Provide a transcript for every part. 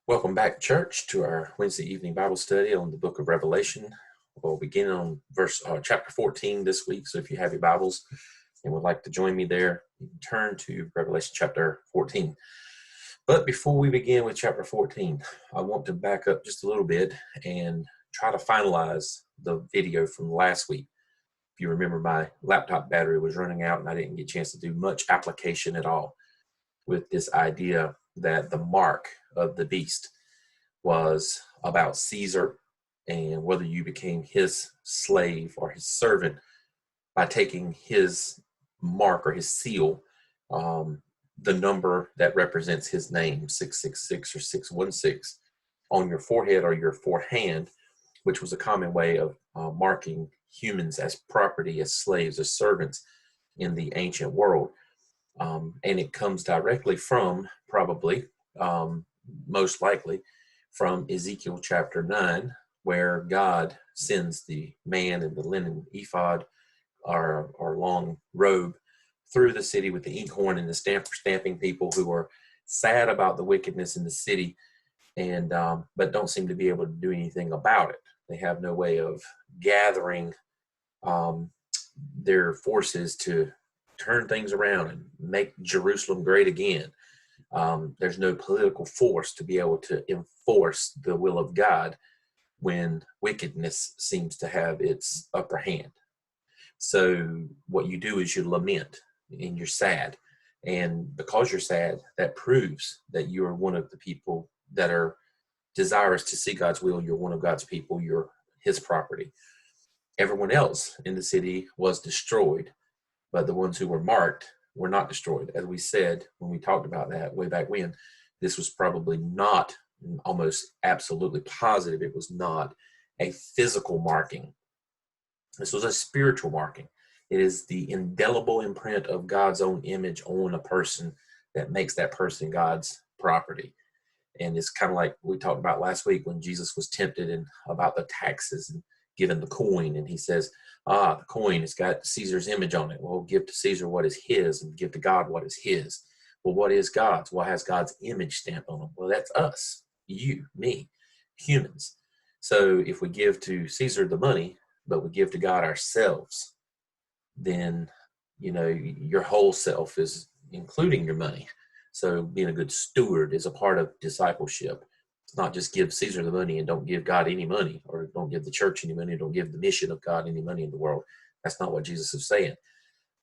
Welcome back, church, to our Wednesday evening Bible study on the book of Revelation. We'll begin on chapter 14 this week. So if you have your Bibles and would like to join me there, you can turn to Revelation chapter 14. But before we begin with chapter 14, I want to back up just a little bit and try to finalize the video from last week. If you remember, my laptop battery was running out and I didn't get a chance to do much application at all with this idea that the mark of the beast was about Caesar and whether you became his slave or his servant by taking his mark or his seal, the number that represents his name, 666 or 616, on your forehead or your forehand, which was a common way of marking humans as property, as slaves, as servants in the ancient world. And it comes directly from, probably, most likely, from Ezekiel chapter 9, where God sends the man in the linen ephod or long robe through the city with the inkhorn and the stamping people who are sad about the wickedness in the city, and but don't seem to be able to do anything about it. They have no way of gathering their forces to turn things around and make Jerusalem great again. There's no political force to be able to enforce the will of God when wickedness seems to have its upper hand. So what you do is you lament and you're sad. And because you're sad, that proves that you are one of the people that are desirous to see God's will. You're one of God's people. You're his property. Everyone else in the city was destroyed, but the ones who were marked were not destroyed. As we said when we talked about that way back when, this was probably not, almost absolutely positive, it was not a physical marking. This was a spiritual marking. It is the indelible imprint of God's own image on a person that makes that person God's property. And it's kind of like we talked about last week when Jesus was tempted about the taxes and given the coin, and he says, the coin has got Caesar's image on it. Well, give to Caesar what is his and give to God what is his. Well, what is God's? What has God's image stamped on them? Well, that's us, you, me, humans. So if we give to Caesar the money, but we give to God ourselves, then, your whole self is including your money. So being a good steward is a part of discipleship. It's not just give Caesar the money and don't give God any money, or don't give the church any money, don't give the mission of God any money in the world. That's not what Jesus is saying.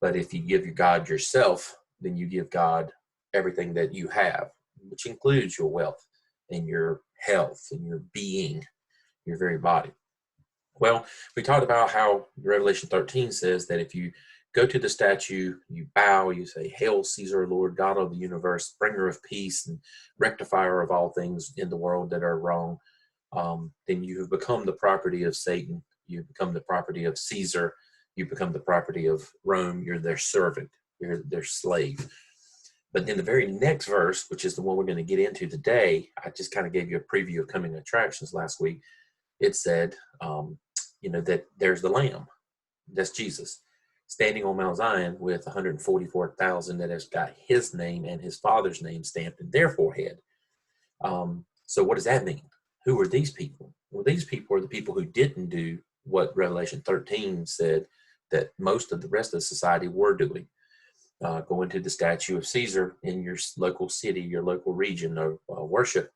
But if you give God yourself, then you give God everything that you have, which includes your wealth and your health and your being, your very body. Well, we talked about how Revelation 13 says that if you go to the statue, you bow, you say, "Hail Caesar, Lord, God of the universe, bringer of peace and rectifier of all things in the world that are wrong," then you have become the property of Satan. You become the property of Caesar. You become the property of Rome. You're their servant. You're their slave. But in the very next verse, which is the one we're going to get into today, I just kind of gave you a preview of coming attractions last week. It said, that there's the Lamb. That's Jesus, standing on Mount Zion with 144,000 that has got his name and his father's name stamped in their forehead. So what does that mean? Who are these people? Well, these people are the people who didn't do what Revelation 13 said that most of the rest of society were doing. Going to the statue of Caesar in your local city, your local region of worship,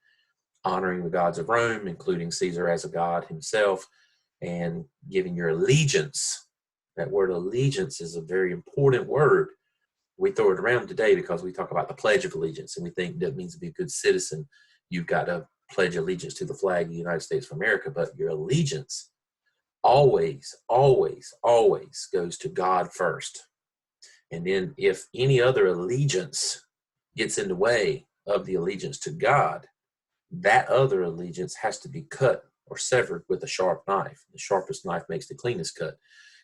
honoring the gods of Rome, including Caesar as a god himself, and giving your allegiance. That word allegiance is a very important word. We throw it around today because we talk about the Pledge of Allegiance, and we think that means to be a good citizen, you've got to pledge allegiance to the flag of the United States of America. But your allegiance always, always, always goes to God first. And then if any other allegiance gets in the way of the allegiance to God, that other allegiance has to be cut or severed with a sharp knife. The sharpest knife makes the cleanest cut.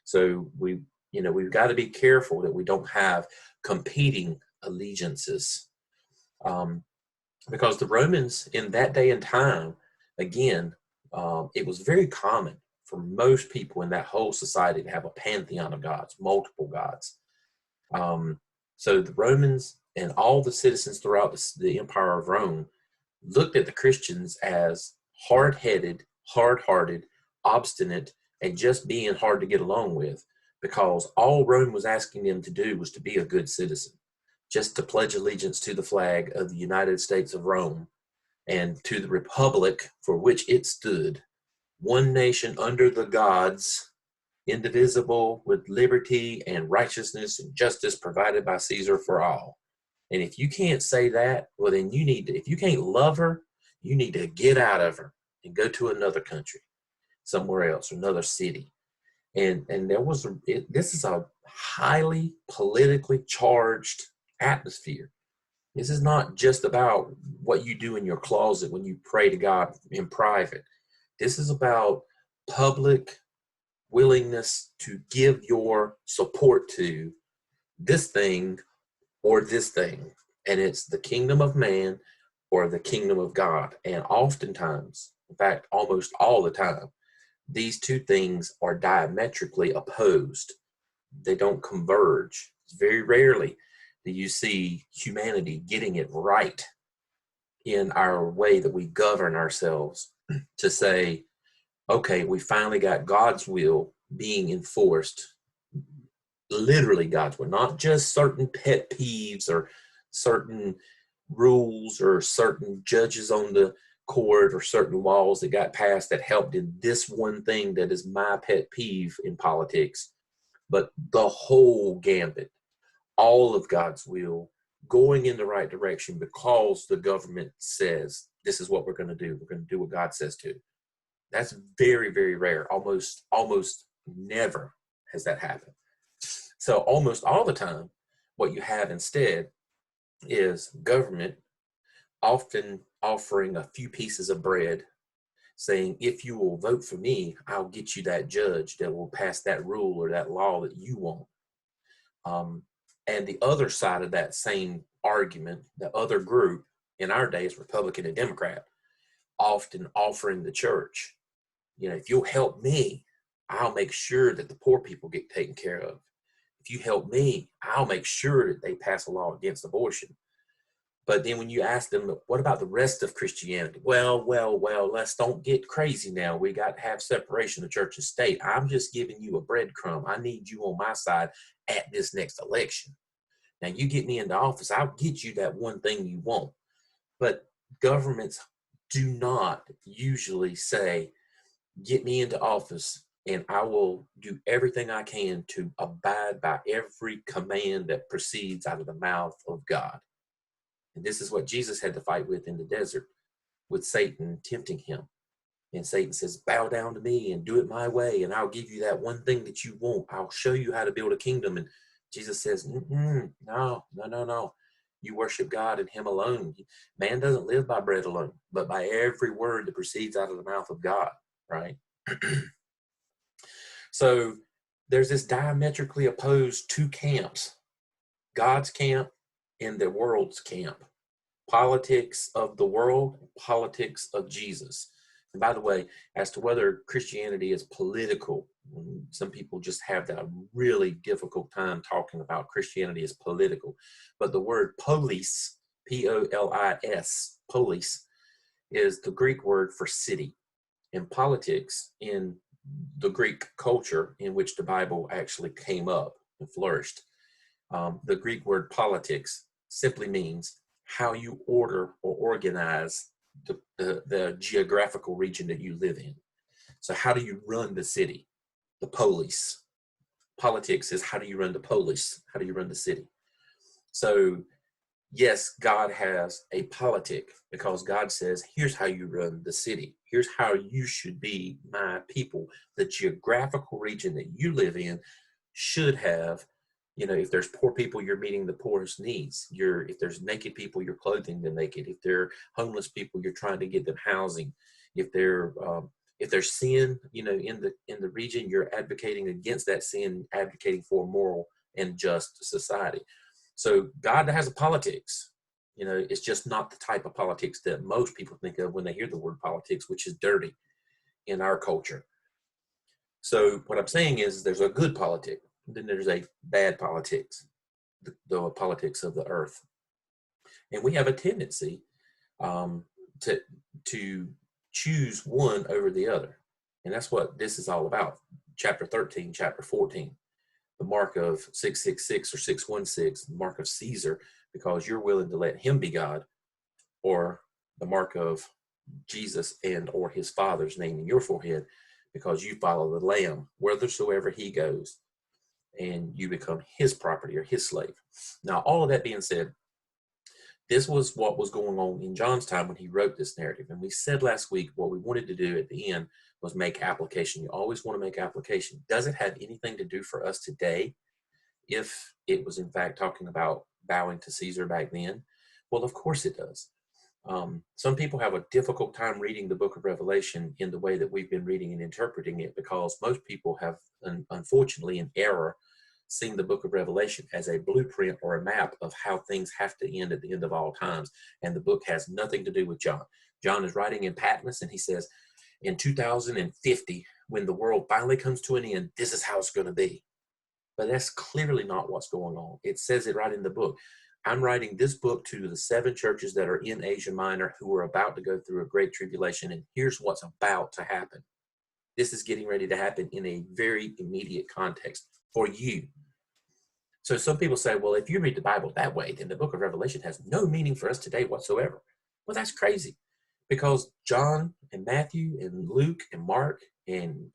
So we've got to be careful that we don't have competing allegiances. Because the Romans in that day and time, again, it was very common for most people in that whole society to have a pantheon of gods, multiple gods. So the Romans and all the citizens throughout the Empire of Rome looked at the Christians as hard-headed, hard-hearted, obstinate, and just being hard to get along with, because all Rome was asking them to do was to be a good citizen, just to pledge allegiance to the flag of the United States of Rome and to the republic for which it stood, one nation under the gods, indivisible, with liberty and righteousness and justice provided by Caesar for all. And if you can't say that, well, then you need to, if you can't love her, you need to get out of her and go to another country, somewhere else, another city. And there was, this is a highly politically charged atmosphere. This is not just about what you do in your closet when you pray to God in private. This is about public willingness to give your support to this thing or this thing. And it's the kingdom of man or the kingdom of God. And oftentimes, in fact, almost all the time, these two things are diametrically opposed. They don't converge. It's very rarely do you see humanity getting it right in our way that we govern ourselves to say, okay, we finally got God's will being enforced, literally God's will, not just certain pet peeves or certain rules or certain judges on the court or certain laws that got passed that helped in this one thing that is my pet peeve in politics, but the whole gambit, all of God's will going in the right direction because the government says this is what we're going to do. We're going to do what God says to. That's very, very rare. Almost never has that happened. So almost all the time, what you have instead is government often offering a few pieces of bread, saying, if you will vote for me, I'll get you that judge that will pass that rule or that law that you want. And the other side of that same argument, the other group in our day is Republican and Democrat, often offering the church, if you'll help me, I'll make sure that the poor people get taken care of. If you help me, I'll make sure that they pass a law against abortion. But then when you ask them, what about the rest of Christianity? Well, let's don't get crazy now. We got to have separation of church and state. I'm just giving you a breadcrumb. I need you on my side at this next election. Now, you get me into office, I'll get you that one thing you want. But governments do not usually say, get me into office and I will do everything I can to abide by every command that proceeds out of the mouth of God. And this is what Jesus had to fight with in the desert, with Satan tempting him. And Satan says, bow down to me and do it my way, and I'll give you that one thing that you want. I'll show you how to build a kingdom. And Jesus says, no. You worship God and him alone. Man doesn't live by bread alone, but by every word that proceeds out of the mouth of God, right? So there's this diametrically opposed two camps, God's camp and the world's camp. Politics of the world, politics of Jesus. And by the way, as to whether Christianity is political, some people just have that really difficult time talking about Christianity as political. But the word polis, P-O-L-I-S, polis, is the Greek word for city. And politics in the Greek culture in which the Bible actually came up and flourished, the Greek word politics simply means how you order or organize the geographical region that you live in. So how do you run the city? The polis. Politics is how do you run the polis? How do you run the city? So yes, God has a politic because God says, here's how you run the city. Here's how you should be my people. The geographical region that you live in should have, if there's poor people, you're meeting the poorest needs. If there's naked people, you're clothing the naked. If they're homeless people, you're trying to get them housing. If there's sin, in the region, you're advocating against that sin, advocating for a moral and just society. So God has a politics. It's just not the type of politics that most people think of when they hear the word politics, which is dirty in our culture. So what I'm saying is there's a good politic, then there's a bad politics, the politics of the earth. And we have a tendency to choose one over the other. And that's what this is all about. Chapter 13, chapter 14, the mark of 666 or 616, the mark of Caesar, because you're willing to let him be God, or the mark of Jesus and or his Father's name in your forehead, because you follow the Lamb whithersoever he goes, and you become his property or his slave. Now, all of that being said, this was what was going on in John's time when he wrote this narrative. And we said last week what we wanted to do at the end was make application. You always want to make application. Does it have anything to do for us today if it was in fact talking about bowing to Caesar back then? Well, of course it does. Some people have a difficult time reading the book of Revelation in the way that we've been reading and interpreting it, because most people have, unfortunately, in error, seen the book of Revelation as a blueprint or a map of how things have to end at the end of all times. And the book has nothing to do with John. John is writing in Patmos, and he says, in 2050, when the world finally comes to an end, this is how it's going to be. But that's clearly not what's going on. It says it right in the book. I'm writing this book to the 7 churches that are in Asia Minor who are about to go through a great tribulation, and here's what's about to happen. This is getting ready to happen in a very immediate context for you. So some people say, well, if you read the Bible that way, then the book of Revelation has no meaning for us today whatsoever. Well, that's crazy, because John and Matthew and Luke and Mark and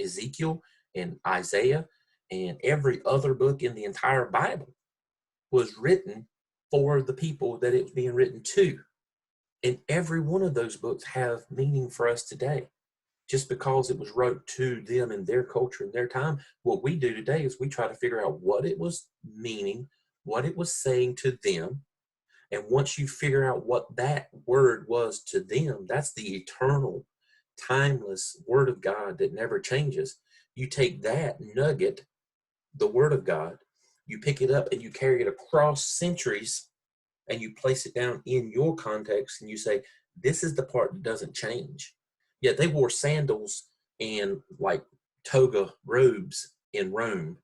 Ezekiel and Isaiah and every other book in the entire Bible was written for the people that it was being written to. And every one of those books have meaning for us today. Just because it was wrote to them in their culture and their time, what we do today is we try to figure out what it was meaning, what it was saying to them. And once you figure out what that word was to them, that's the eternal, timeless word of God that never changes. You take that nugget, the word of God, you pick it up and you carry it across centuries, and you place it down in your context, and you say, this is the part that doesn't change. Yet they wore sandals and like toga robes in Rome.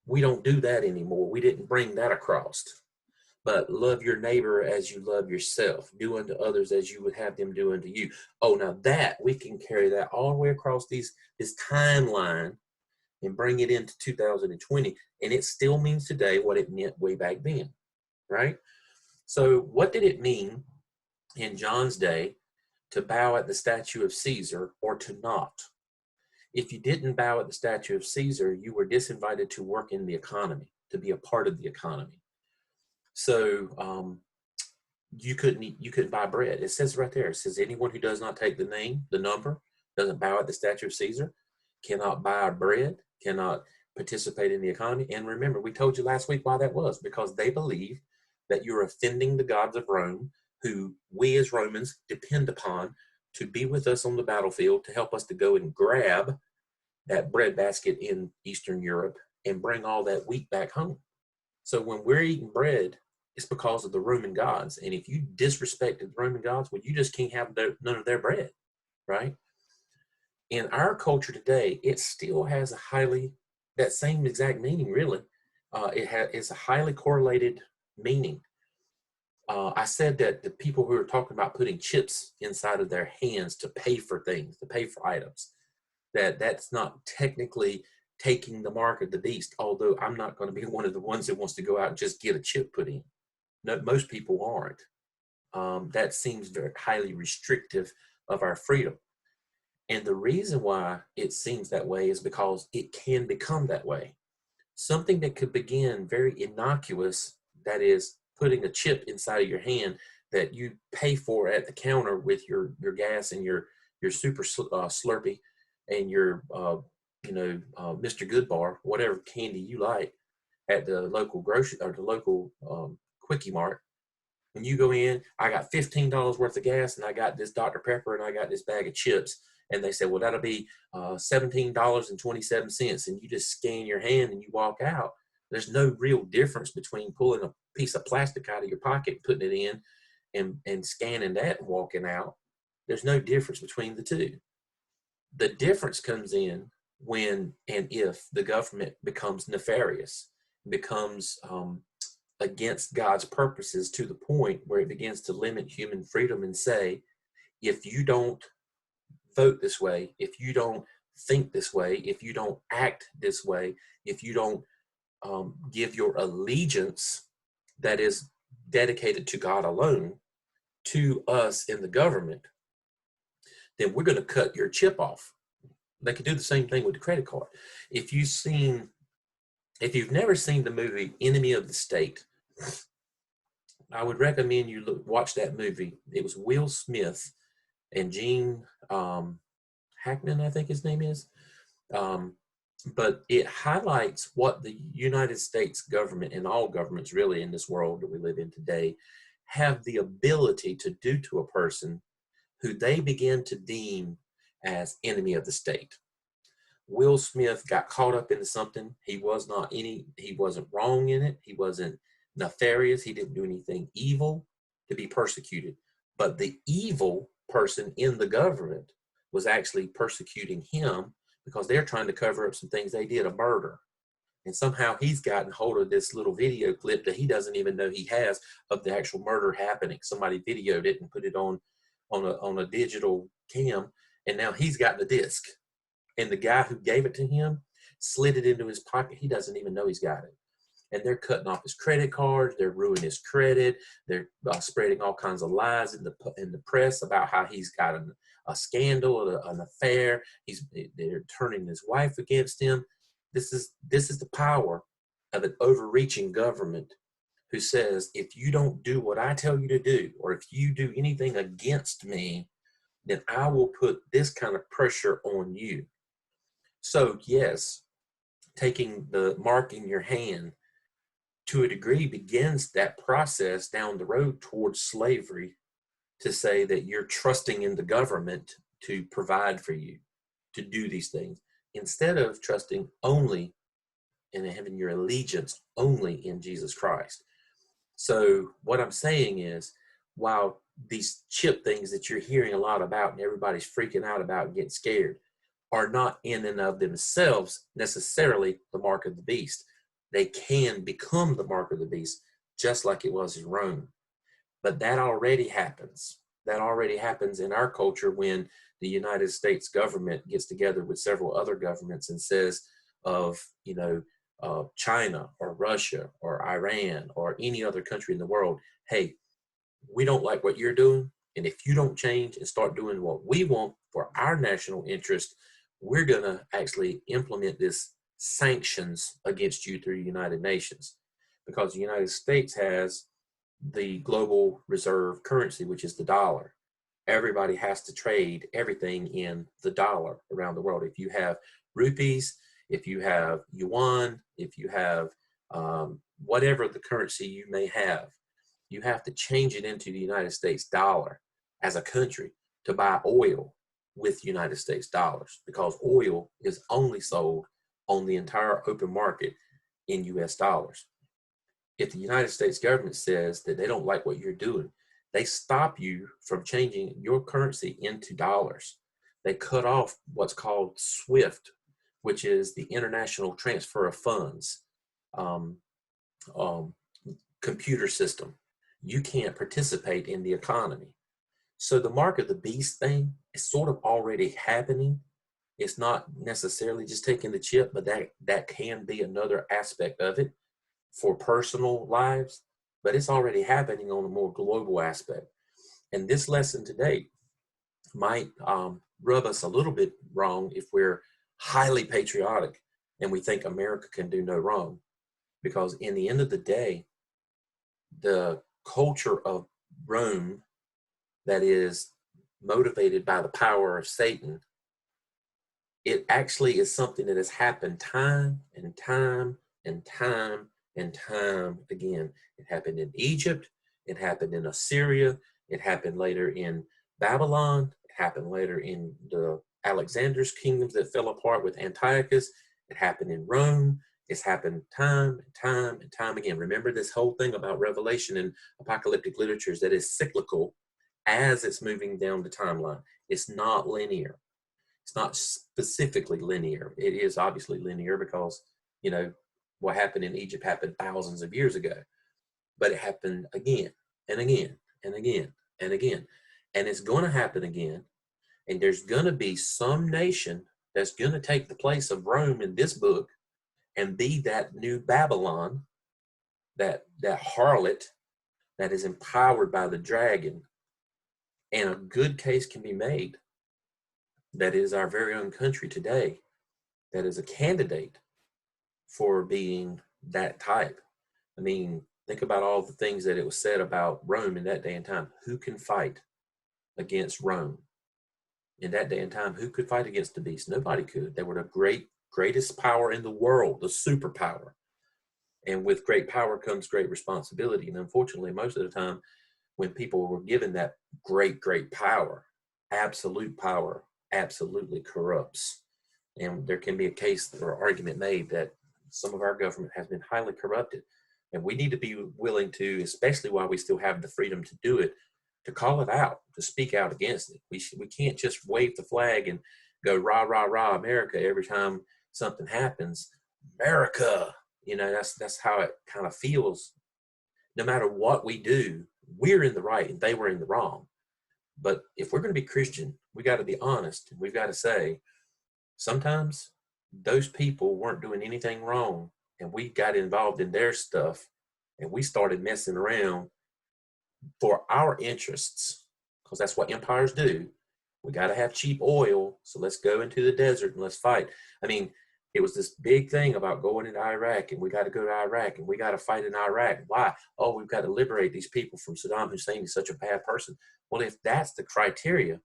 We don't do that anymore. We didn't bring that across. But love your neighbor as you love yourself. Do unto others as you would have them do unto you. Oh, now that we can carry that all the way across this timeline and bring it into 2020, and it still means today what it meant way back then, right? So what did it mean in John's day to bow at the statue of Caesar or to not? If you didn't bow at the statue of Caesar, you were disinvited to work in the economy, to be a part of the economy. So you couldn't buy bread. It says right there, it says anyone who does not take the name, the number, doesn't bow at the statue of Caesar, cannot buy bread, cannot participate in the economy. And remember, we told you last week why that was, because they believe that you're offending the gods of Rome, who we as Romans depend upon to be with us on the battlefield, to help us to go and grab that bread basket in Eastern Europe and bring all that wheat back home. So when we're eating bread, it's because of the Roman gods. And if you disrespected the Roman gods, well, you just can't have none of their bread, right? In our culture today, it still has that same exact meaning, really. It's a highly correlated meaning. I said that the people who are talking about putting chips inside of their hands to pay for things, to pay for items, that's not technically taking the mark of the beast, although I'm not going to be one of the ones that wants to go out and just get a chip put in. No, most people aren't. That seems very highly restrictive of our freedom. And the reason why it seems that way is because it can become that way. Something that could begin very innocuous, that is putting a chip inside of your hand that you pay for at the counter with your gas and your super Slurpee and your Mr. Goodbar, whatever candy you like at the local grocery or the local Quickie Mart. When you go in, I got $15 worth of gas, and I got this Dr. Pepper, and I got this bag of chips. And they said, well, that'll be $17.27. And you just scan your hand and you walk out. There's no real difference between pulling a piece of plastic out of your pocket, putting it in, and scanning that and walking out. There's no difference between the two. The difference comes in when and if the government becomes nefarious, becomes against God's purposes to the point where it begins to limit human freedom and say, if you don't vote this way, if you don't think this way, if you don't act this way, if you don't give your allegiance that is dedicated to God alone to us in the government, then we're going to cut your chip off. They could do the same thing with the credit card. If you've never seen the movie Enemy of the State, I would recommend you watch that movie. It was Will Smith and Gene Hackman, I think his name is. But it highlights what the United States government and all governments really in this world that we live in today have the ability to do to a person who they begin to deem as enemy of the state. Will Smith got caught up into something. He wasn't wrong in it. He wasn't nefarious. He didn't do anything evil to be persecuted. But the evil person in the government was actually persecuting him because they're trying to cover up some things they did, a murder. And somehow he's gotten hold of this little video clip that he doesn't even know he has of the actual murder happening. Somebody videoed it and put it on a digital cam, and now he's got the disc. And the guy who gave it to him slid it into his pocket. He doesn't even know he's got it. And they're cutting off his credit cards. They're ruining his credit. They're spreading all kinds of lies in the press about how he's got a scandal, an affair. They're turning his wife against him. This is the power of an overreaching government who says, if you don't do what I tell you to do, or if you do anything against me, then I will put this kind of pressure on you. So yes, taking the mark in your hand to a degree begins that process down the road towards slavery, to say that you're trusting in the government to provide for you, to do these things, instead of trusting only and having your allegiance only in Jesus Christ. So what I'm saying is, while these chip things that you're hearing a lot about and everybody's freaking out about and getting scared are not in and of themselves necessarily the mark of the beast, they can become the mark of the beast, just like it was in Rome. But that already happens. That already happens in our culture when the United States government gets together with several other governments and says of, China or Russia or Iran or any other country in the world, hey, we don't like what you're doing. And if you don't change and start doing what we want for our national interest, we're going to actually implement this sanctions against you through the United Nations, because the United States has the global reserve currency, which is the dollar. Everybody has to trade everything in the dollar around the world. If you have rupees, if you have yuan, if you have whatever the currency you may have, you have to change it into the United States dollar as a country to buy oil with United States dollars, because oil is only sold on the entire open market in US dollars. If the United States government says that they don't like what you're doing, they stop you from changing your currency into dollars. They cut off what's called SWIFT, which is the International Transfer of Funds computer system. You can't participate in the economy. So the mark of the beast thing is sort of already happening. It's not necessarily just taking the chip, but that can be another aspect of it for personal lives, but it's already happening on a more global aspect. And this lesson today might rub us a little bit wrong if we're highly patriotic and we think America can do no wrong. Because in the end of the day, the culture of Rome that is motivated by the power of Satan, it actually is something that has happened time and time and time and time again. It happened in Egypt, it happened in Assyria, it happened later in Babylon, it happened later in the Alexander's kingdoms that fell apart with Antiochus, it happened in Rome. It's happened time and time and time again. Remember this whole thing about Revelation and apocalyptic literatures, that is cyclical as it's moving down the timeline. It's not linear. It's not specifically linear. It is obviously linear because, what happened in Egypt happened thousands of years ago. But it happened again and again and again and again. And it's going to happen again. And there's going to be some nation that's going to take the place of Rome in this book and be that new Babylon, that harlot that is empowered by the dragon. And a good case can be made that is our very own country today that is a candidate for being that type. I mean, think about all the things that it was said about Rome in that day and time. Who can fight against Rome? In that day and time, who could fight against the beast? Nobody could. They were the greatest power in the world, the superpower. And with great power comes great responsibility. And unfortunately, most of the time, when people were given that great power absolutely corrupts. And there can be a case or argument made that some of our government has been highly corrupted. And we need to be willing to, especially while we still have the freedom to do it, to call it out, to speak out against it. We can't just wave the flag and go rah, rah, rah, America every time something happens. America, that's how it kind of feels. No matter what we do, we're in the right and they were in the wrong. But if we're going to be Christian, we got to be honest. And we've got to say, sometimes those people weren't doing anything wrong and we got involved in their stuff and we started messing around for our interests, because that's what empires do. We got to have cheap oil, so let's go into the desert and let's fight. I mean, it was this big thing about going into Iraq, and we got to go to Iraq, and we got to fight in Iraq. Why? Oh, we've got to liberate these people from Saddam Hussein. He's such a bad person. Well, if that's the criteria,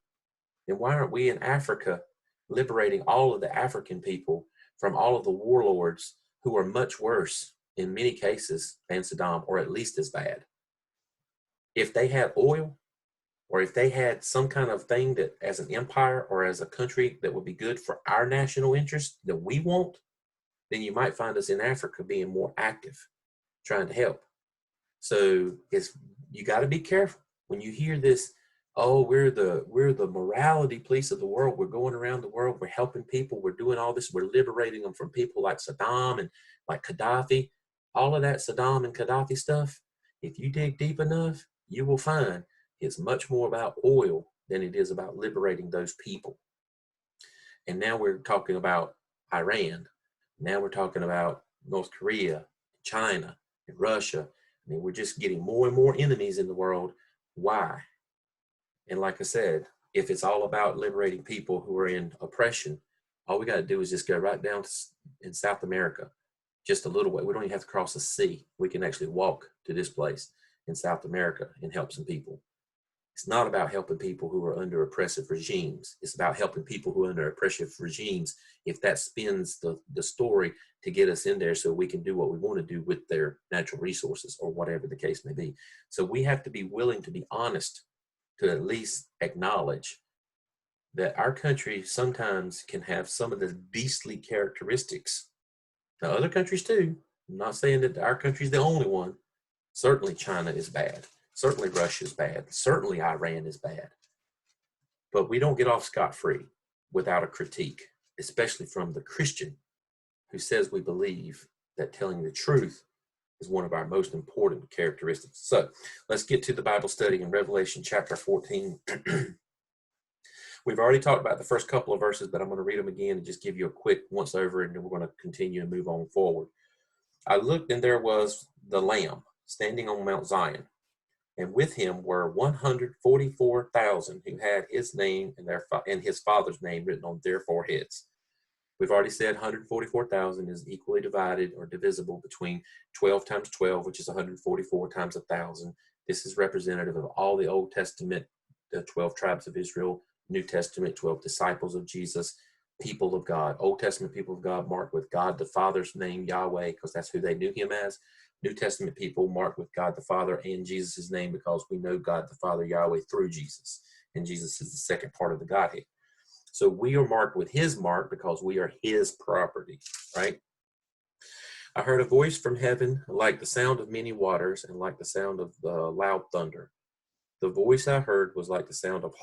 then why aren't we in Africa liberating all of the African people from all of the warlords who are much worse in many cases than Saddam, or at least as bad? If they had oil, or if they had some kind of thing that as an empire or as a country that would be good for our national interest that we want, then you might find us in Africa being more active, trying to help. So you got to be careful when you hear this. Oh, we're the morality police of the world. We're going around the world. We're helping people. We're doing all this. We're liberating them from people like Saddam and like Gaddafi. All of that Saddam and Gaddafi stuff, if you dig deep enough, you will find it's much more about oil than it is about liberating those people. And now we're talking about Iran. Now we're talking about North Korea, China, and Russia. I mean, we're just getting more and more enemies in the world. Why? And like I said, if it's all about liberating people who are in oppression, all we got to do is just go right down in South America, just a little way. We don't even have to cross the sea. We can actually walk to this place in South America and help some people. It's not about helping people who are under oppressive regimes. It's about helping people who are under oppressive regimes, if that spins the story to get us in there so we can do what we want to do with their natural resources or whatever the case may be. So we have to be willing to be honest, to at least acknowledge that our country sometimes can have some of the beastly characteristics. Now, other countries too. I'm not saying that our country is the only one. Certainly China is bad. Certainly Russia is bad. Certainly Iran is bad. But we don't get off scot-free without a critique, especially from the Christian who says we believe that telling the truth is one of our most important characteristics. So let's get to the Bible study in Revelation chapter 14. We've already talked about the first couple of verses, but I'm going to read them again and just give you a quick once over, and then we're going to continue and move on forward. I looked, and there was the Lamb standing on Mount Zion, and with him were 144,000 who had his name and his Father's name written on their foreheads. We've already said 144,000 is equally divided or divisible between 12 times 12, which is 144 times 1,000. This is representative of all the Old Testament, the 12 tribes of Israel, New Testament, 12 disciples of Jesus, people of God. Old Testament people of God marked with God the Father's name, Yahweh, because that's who they knew him as. New Testament people marked with God the Father and Jesus' name because we know God the Father, Yahweh, through Jesus. And Jesus is the second part of the Godhead. So we are marked with his mark because we are his property, right? I heard a voice from heaven like the sound of many waters and like the sound of loud thunder. The voice I heard was like the sound of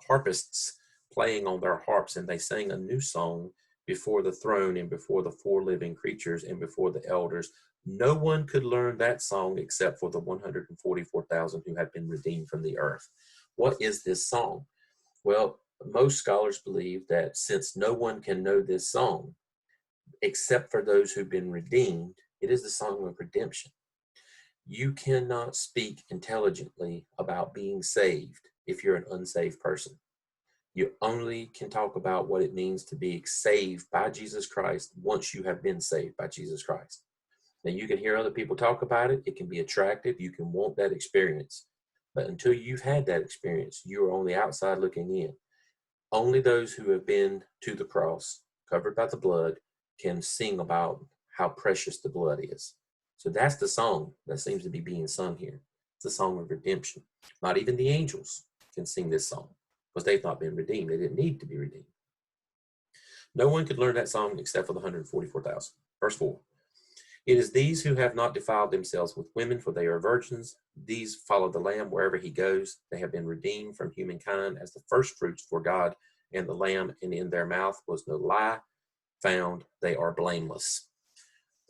harpists playing on their harps, and they sang a new song before the throne and before the four living creatures and before the elders. No one could learn that song except for the 144,000 who had been redeemed from the earth. What is this song? Well, most scholars believe that since no one can know this song except for those who've been redeemed, it is the song of redemption. You cannot speak intelligently about being saved if you're an unsaved person. You only can talk about what it means to be saved by Jesus Christ once you have been saved by Jesus Christ. Now, you can hear other people talk about it. It can be attractive. You can want that experience. But until you've had that experience, you are on the outside looking in. Only those who have been to the cross, covered by the blood, can sing about how precious the blood is. So that's the song that seems to be being sung here. It's the song of redemption. Not even the angels can sing this song because they've not been redeemed. They didn't need to be redeemed. No one could learn that song except for the 144,000. Verse 4. It is these who have not defiled themselves with women, for they are virgins. These follow the Lamb wherever he goes. They have been redeemed from humankind as the first fruits for God and the Lamb, and in their mouth was no lie found. They are blameless.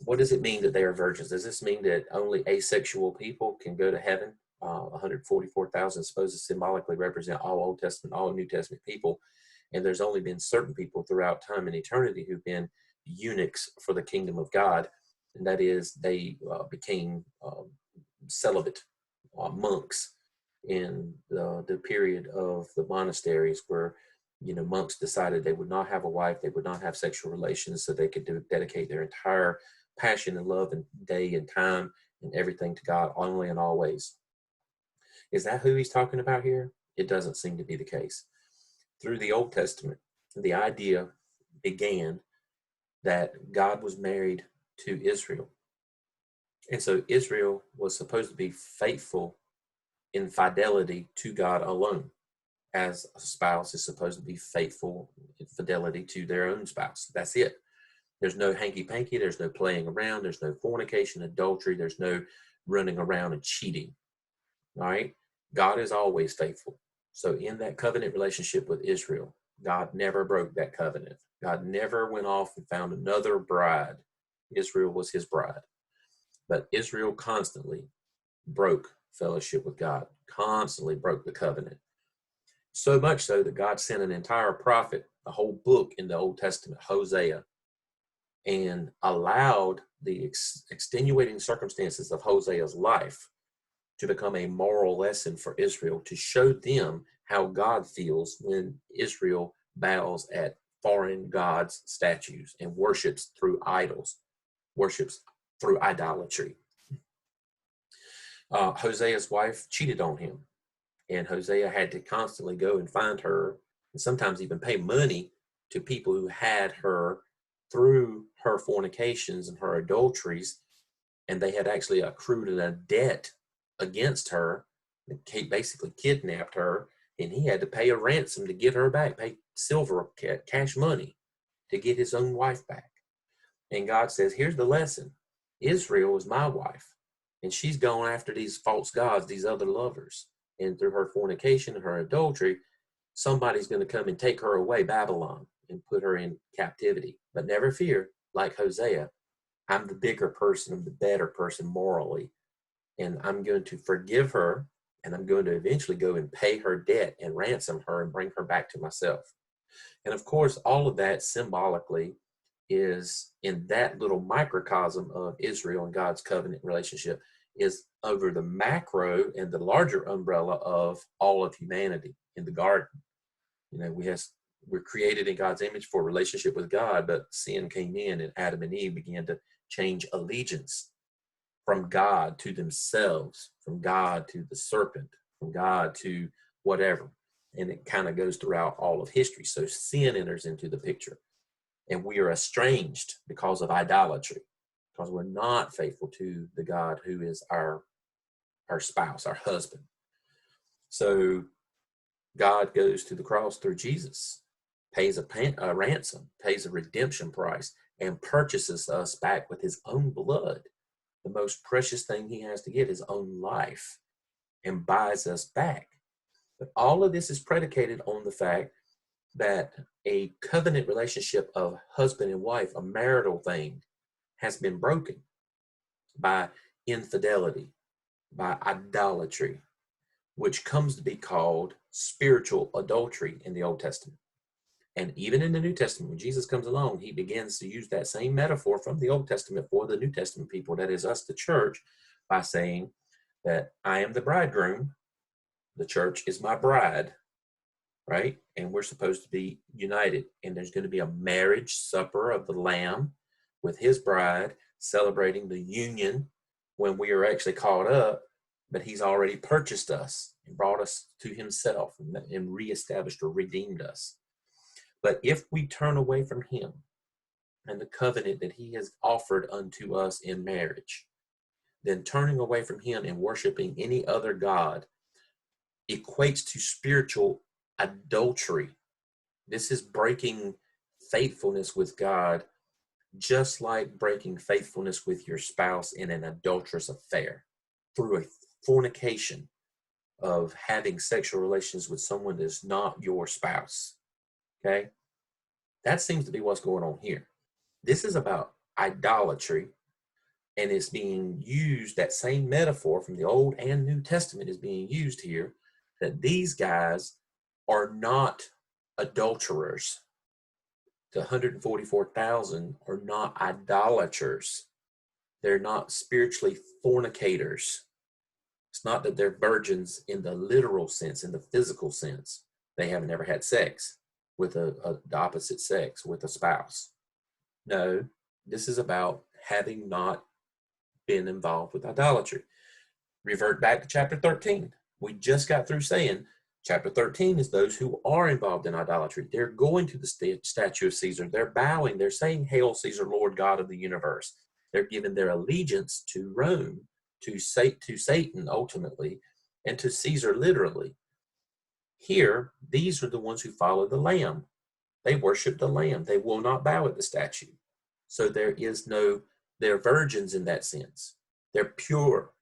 What does it mean that they are virgins? Does this mean that only asexual people can go to heaven? 144,000 supposed to symbolically represent all Old Testament, all New Testament people. And there's only been certain people throughout time and eternity who've been eunuchs for the kingdom of God. And that is, they became celibate monks in the period of the monasteries where, monks decided they would not have a wife, they would not have sexual relations, so they could dedicate their entire passion and love and day and time and everything to God only and always. Is that who he's talking about here? It doesn't seem to be the case. Through the Old Testament, the idea began that God was married to Israel. And so Israel was supposed to be faithful in fidelity to God alone, as a spouse is supposed to be faithful in fidelity to their own spouse. That's it. There's no hanky-panky, there's no playing around, there's no fornication, adultery, there's no running around and cheating. All right? God is always faithful. So in that covenant relationship with Israel, God never broke that covenant. God never went off and found another bride. Israel was his bride. But Israel constantly broke fellowship with God, constantly broke the covenant. So much so that God sent an entire prophet, a whole book in the Old Testament, Hosea, and allowed the extenuating circumstances of Hosea's life to become a moral lesson for Israel, to show them how God feels when Israel bows at foreign gods' statues and worships through idols, worships through idolatry. Hosea's wife cheated on him, and Hosea had to constantly go and find her, and sometimes even pay money to people who had her through her fornications and her adulteries, and they had actually accrued a debt against her. He basically kidnapped her, and he had to pay a ransom to get her back, pay silver, cash money, to get his own wife back. And God says, here's the lesson. Israel is my wife, and she's gone after these false gods, these other lovers. And through her fornication and her adultery, somebody's going to come and take her away, Babylon, and put her in captivity. But never fear, like Hosea, I'm the bigger person, I'm the better person morally, and I'm going to forgive her, and I'm going to eventually go and pay her debt and ransom her and bring her back to myself. And of course, all of that symbolically is in that little microcosm of Israel and God's covenant relationship is over the macro and the larger umbrella of all of humanity in the garden. We're created in God's image for a relationship with God, but sin came in and Adam and Eve began to change allegiance from God to themselves, from God to the serpent, from God to whatever. And it kind of goes throughout all of history. So sin enters into the picture. And we are estranged because of idolatry, because we're not faithful to the God who is our spouse, our husband. So God goes to the cross through Jesus, pays a ransom, pays a redemption price, and purchases us back with his own blood, the most precious thing he has to give, his own life, and buys us back. But all of this is predicated on the fact that a covenant relationship of husband and wife, a marital thing, has been broken by infidelity, by idolatry, which comes to be called spiritual adultery in the Old Testament. And even in the New Testament, when Jesus comes along, he begins to use that same metaphor from the Old Testament for the New Testament people, that is us, the church, by saying that I am the bridegroom, the church is my bride, right? And we're supposed to be united. And there's going to be a marriage supper of the Lamb with his bride, celebrating the union when we are actually caught up, but he's already purchased us and brought us to himself and reestablished or redeemed us. But if we turn away from him and the covenant that he has offered unto us in marriage, then turning away from him and worshiping any other god equates to spiritual adultery. This is breaking faithfulness with God, just like breaking faithfulness with your spouse in an adulterous affair through a fornication of having sexual relations with someone that is not your spouse. Okay? That seems to be what's going on here. This is about idolatry, and it's being used, that same metaphor from the Old and New Testament is being used here, that these guys are not adulterers. The 144,000 are not idolaters. They're not spiritually fornicators. It's not that they're virgins in the literal sense, in the physical sense. They haven't ever had sex with the opposite sex, with a spouse. No, this is about having not been involved with idolatry. Revert back to chapter 13. We just got through saying chapter 13 is those who are involved in idolatry. They're going to the statue of Caesar. They're bowing. They're saying, "Hail Caesar, Lord God of the universe." They're giving their allegiance to Rome, to Satan ultimately, and to Caesar literally. Here, these are the ones who follow the Lamb. They worship the Lamb. They will not bow at the statue. So they're virgins in that sense. They're pure.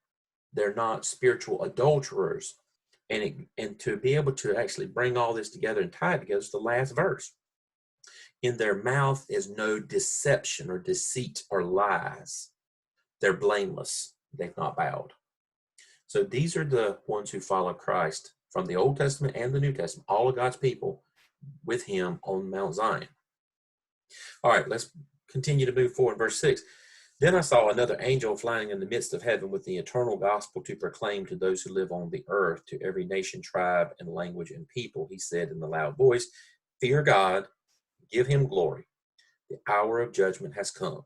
They're not spiritual adulterers. And to be able to actually bring all this together and tie it together is the last verse. In their mouth is no deception or deceit or lies. They're blameless. They've not bowed. So these are the ones who follow Christ from the Old Testament and the New Testament, all of God's people with him on Mount Zion. All right, let's continue to move forward. Verse 6. Then I saw another angel flying in the midst of heaven with the eternal gospel to proclaim to those who live on the earth, to every nation, tribe, and language and people. He said in a loud voice, "Fear God, give him glory. The hour of judgment has come.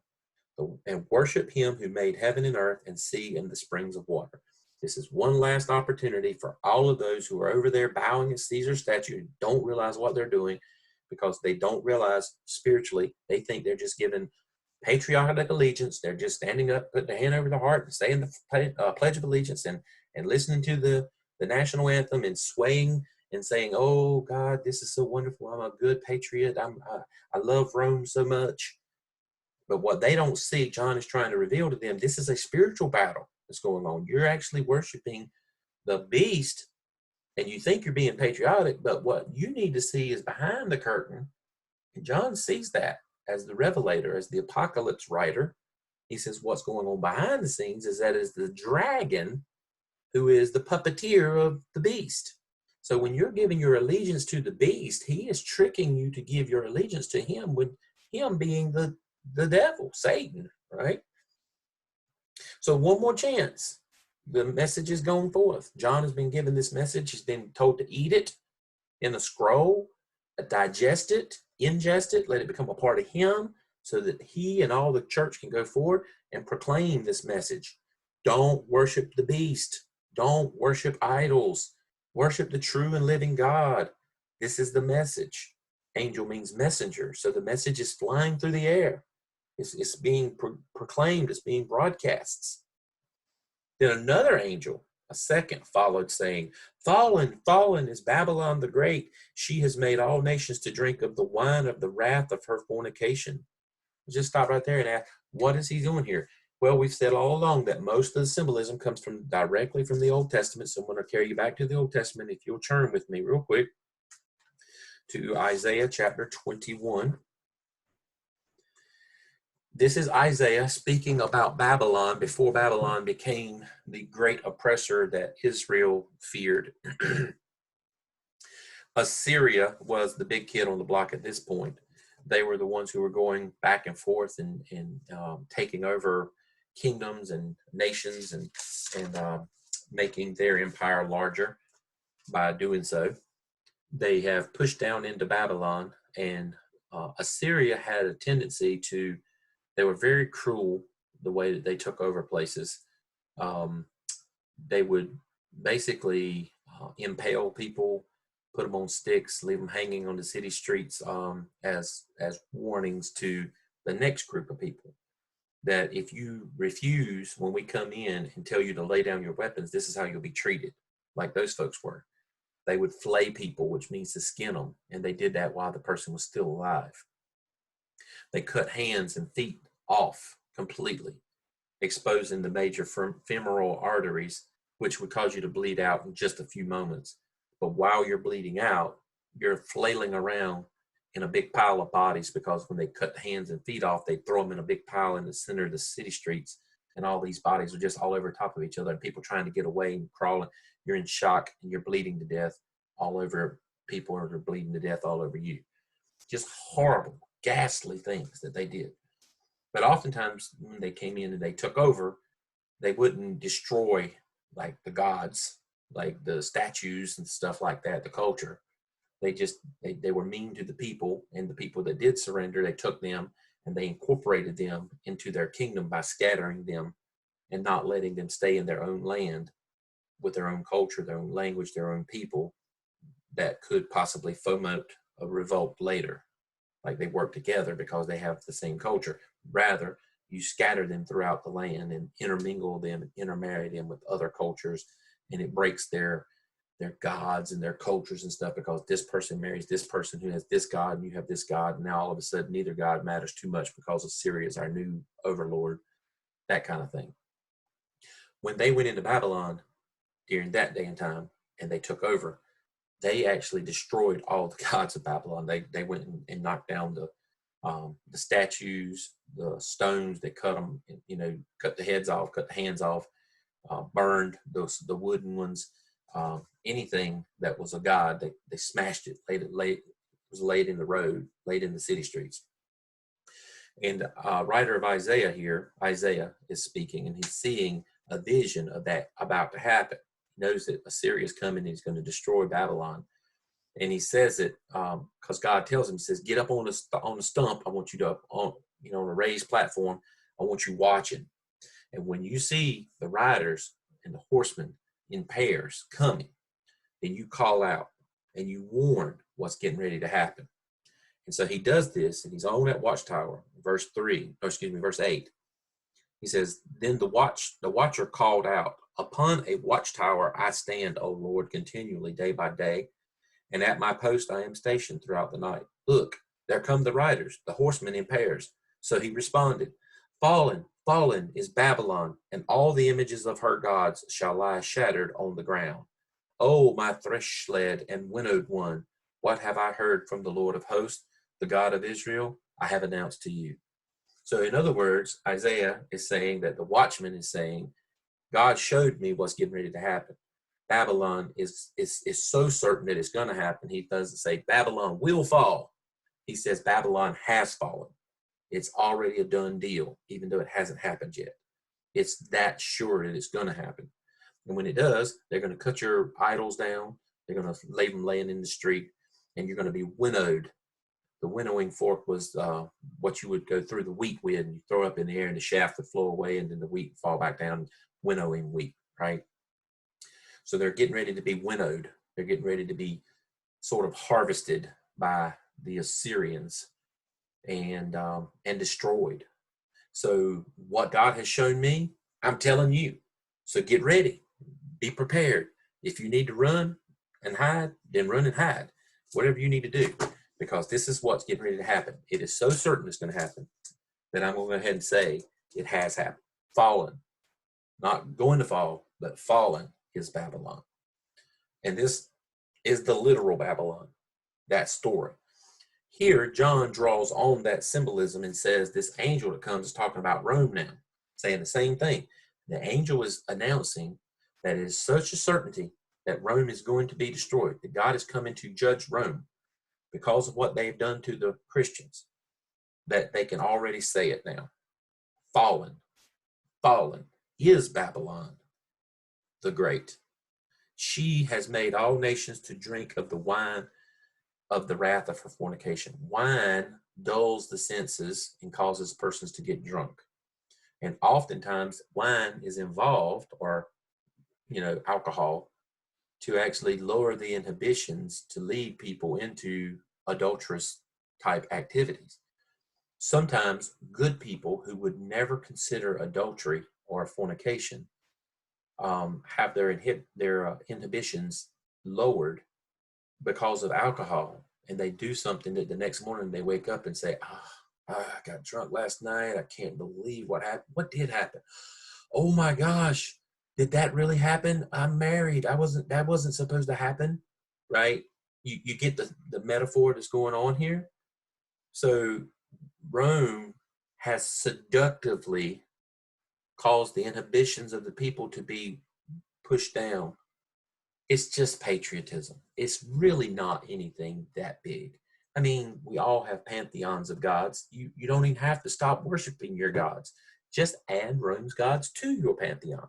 And worship him who made heaven and earth and sea and the springs of water." This is one last opportunity for all of those who are over there bowing at Caesar's statue and don't realize what they're doing, because they don't realize spiritually. They think they're just giving patriotic allegiance. They're just standing up, putting their hand over their heart and saying the Pledge of Allegiance and listening to the national anthem and swaying and saying, "Oh God, this is so wonderful. I'm a good patriot. I love Rome so much." But what they don't see, John is trying to reveal to them, this is a spiritual battle that's going on. You're actually worshiping the beast, and you think you're being patriotic, but what you need to see is behind the curtain. And John sees that as the revelator, as the apocalypse writer. He says what's going on behind the scenes is that is the dragon who is the puppeteer of the beast. So when you're giving your allegiance to the beast, he is tricking you to give your allegiance to him, with him being the devil, Satan, right? So one more chance. The message is going forth. John has been given this message. He's been told to eat it in a scroll, digest it, ingest it, let it become a part of him, so that he and all the church can go forward and proclaim this message. Don't worship the beast. Don't worship idols. Worship the true and living God. This is the message. Angel means messenger. So the message is flying through the air. It's being proclaimed. It's being broadcasts. Then another angel, a second, followed, saying, "Fallen, fallen is Babylon the Great. She has made all nations to drink of the wine of the wrath of her fornication." Just stop right there and ask, what is he doing here? Well, we've said all along that most of the symbolism comes directly from the Old Testament. So I'm going to carry you back to the Old Testament. If you'll turn with me real quick to Isaiah chapter 21. This is Isaiah speaking about Babylon before Babylon became the great oppressor that Israel feared. Assyria was the big kid on the block at this point. They were the ones who were going back and forth and taking over kingdoms and nations and making their empire larger by doing so. They have pushed down into Babylon, and Assyria had a tendency to, they were very cruel the way that they took over places. They would basically impale people, put them on sticks, leave them hanging on the city streets as warnings to the next group of people. That if you refuse when we come in and tell you to lay down your weapons, this is how you'll be treated, like those folks were. They would flay people, which means to skin them, and they did that while the person was still alive. They cut hands and feet off completely, exposing the major femoral arteries, which would cause you to bleed out in just a few moments. But while you're bleeding out, you're flailing around in a big pile of bodies, because when they cut hands and feet off, they throw them in a big pile in the center of the city streets, and all these bodies are just all over top of each other, and people trying to get away and crawling. You're in shock and you're bleeding to death all over. People are bleeding to death all over you. Just horrible, ghastly things that they did. But oftentimes when they came in and they took over, they wouldn't destroy like the gods, like the statues and stuff like that, the culture. They were mean to the people, and the people that did surrender, they took them and they incorporated them into their kingdom by scattering them and not letting them stay in their own land with their own culture, their own language, their own people that could possibly foment a revolt later. Like they work together because they have the same culture. Rather, you scatter them throughout the land and intermingle them and intermarry them with other cultures, and it breaks their gods and their cultures and stuff, because this person marries this person who has this god and you have this god, and now all of a sudden neither god matters too much because Assyria is our new overlord, that kind of thing. When they went into Babylon during that day and time and they took over, they actually destroyed all the gods of Babylon. They went and knocked down the statues, the stones. They cut them, cut the heads off, cut the hands off, burned the wooden ones. Anything that was a god, they smashed it. Was laid in the road, laid in the city streets. And writer of Isaiah here, Isaiah is speaking, and he's seeing a vision of that about to happen. He knows that Assyria is coming and he's going to destroy Babylon. And he says it because God tells him, he says, get up on the stump. I want you to, on a raised platform, I want you watching. And when you see the riders and the horsemen in pairs coming, then you call out and you warn what's getting ready to happen. And so he does this, and he's on that watchtower, verse 8. He says, then the watcher called out, upon a watchtower I stand, O Lord, continually day by day, and at my post I am stationed throughout the night. Look, there come the riders, the horsemen in pairs. So he responded, fallen, fallen is Babylon, and all the images of her gods shall lie shattered on the ground. O my thresh-sled and winnowed one, what have I heard from the Lord of hosts, the God of Israel? I have announced to you. So in other words, Isaiah is saying that the watchman is saying, God showed me what's getting ready to happen. Babylon is so certain that it's going to happen. He doesn't say Babylon will fall. He says Babylon has fallen. It's already a done deal, even though it hasn't happened yet. It's that sure that it's going to happen. And when it does, they're going to cut your idols down. They're going to leave them laying in the street, and you're going to be winnowed. The winnowing fork was what you would go through the wheat with, and you throw it up in the air, and the shaft would flow away, and then the wheat would fall back down, winnowing wheat, right? So they're getting ready to be winnowed. They're getting ready to be sort of harvested by the Assyrians and destroyed. So what God has shown me, I'm telling you. So get ready. Be prepared. If you need to run and hide, then run and hide. Whatever you need to do, because this is what's getting ready to happen. It is so certain it's going to happen that I'm going to go ahead and say it has happened. Fallen. Not going to fall, but fallen is Babylon. And this is the literal Babylon, that story. Here, John draws on that symbolism and says this angel that comes is talking about Rome now, saying the same thing. The angel is announcing that it is such a certainty that Rome is going to be destroyed, that God is coming to judge Rome because of what they've done to the Christians, that they can already say it now. Fallen, fallen is Babylon the Great. She has made all nations to drink of the wine of the wrath of her fornication. Wine dulls the senses and causes persons to get drunk. And oftentimes wine is involved, or, alcohol, to actually lower the inhibitions to lead people into adulterous type activities. Sometimes good people who would never consider adultery or fornication have their inhibitions lowered because of alcohol, and they do something that the next morning they wake up and say, I got drunk last night. I can't believe what happened. What did happen? Oh my gosh, did that really happen? I'm married. That wasn't supposed to happen, right? You get the metaphor that's going on here. So Rome has seductively caused the inhibitions of the people to be pushed down. It's just patriotism. It's really not anything that big. I mean, we all have pantheons of gods. You don't even have to stop worshiping your gods. Just add Rome's gods to your pantheon.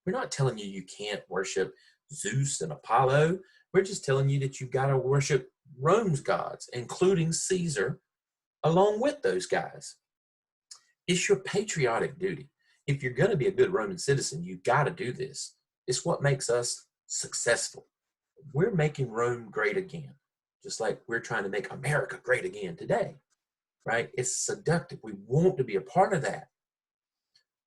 We're not telling you you can't worship Zeus and Apollo. We're just telling you that you've got to worship Rome's gods, including Caesar, along with those guys. It's your patriotic duty. If you're going to be a good Roman citizen, you've got to do this. It's what makes us successful. We're making Rome great again, just like we're trying to make America great again today, right? It's seductive. We want to be a part of that.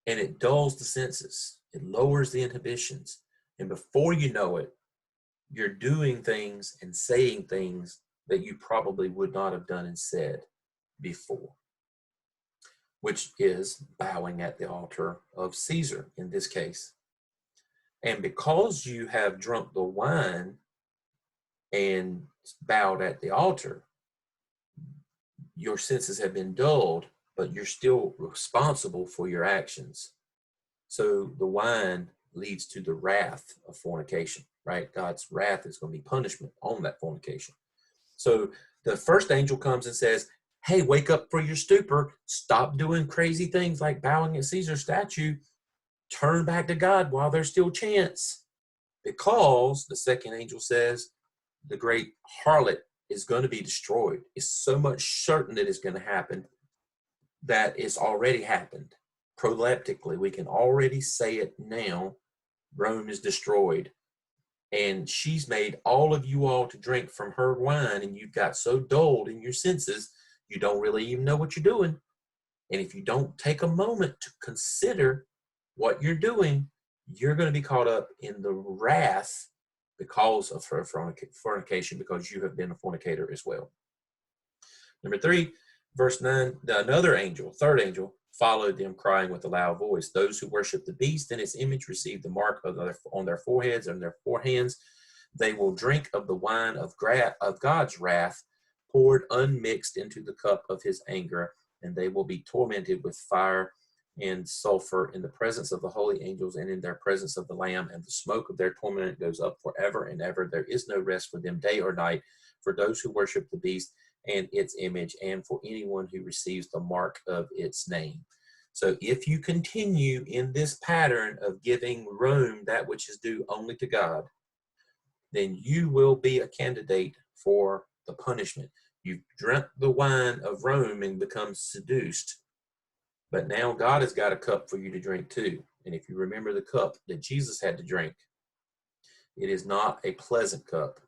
And it dulls the senses. It lowers the inhibitions. And before you know it, you're doing things and saying things that you probably would not have done and said before, which is bowing at the altar of Caesar in this case. And because you have drunk the wine and bowed at the altar, your senses have been dulled, but you're still responsible for your actions. So the wine leads to the wrath of fornication, right? God's wrath is going to be punishment on that fornication. So the first angel comes and says, hey, wake up for your stupor. Stop doing crazy things like bowing at Caesar's statue. Turn back to God while there's still chance. Because the second angel says the great harlot is going to be destroyed. It's so much certain that it's going to happen that it's already happened. Proleptically, we can already say it now. Rome is destroyed. And she's made all of you all to drink from her wine, and you've got so dulled in your senses, you don't really even know what you're doing. And if you don't take a moment to consider what you're doing, you're going to be caught up in the wrath because of her fornication, because you have been a fornicator as well. Number 3, verse 9, another angel, third angel, followed them, crying with a loud voice, those who worship the beast and its image receive the mark on their foreheads and their forehands. They will drink of the wine of God's wrath, poured unmixed into the cup of his anger, and they will be tormented with fire and sulfur in the presence of the holy angels and in their presence of the Lamb, and the smoke of their torment goes up forever and ever. There is no rest for them day or night, for those who worship the beast and its image, and for anyone who receives the mark of its name. So if you continue in this pattern of giving Rome that which is due only to God, then you will be a candidate for the punishment. You've drunk the wine of Rome and become seduced. But now God has got a cup for you to drink too. And if you remember the cup that Jesus had to drink, it is not a pleasant cup,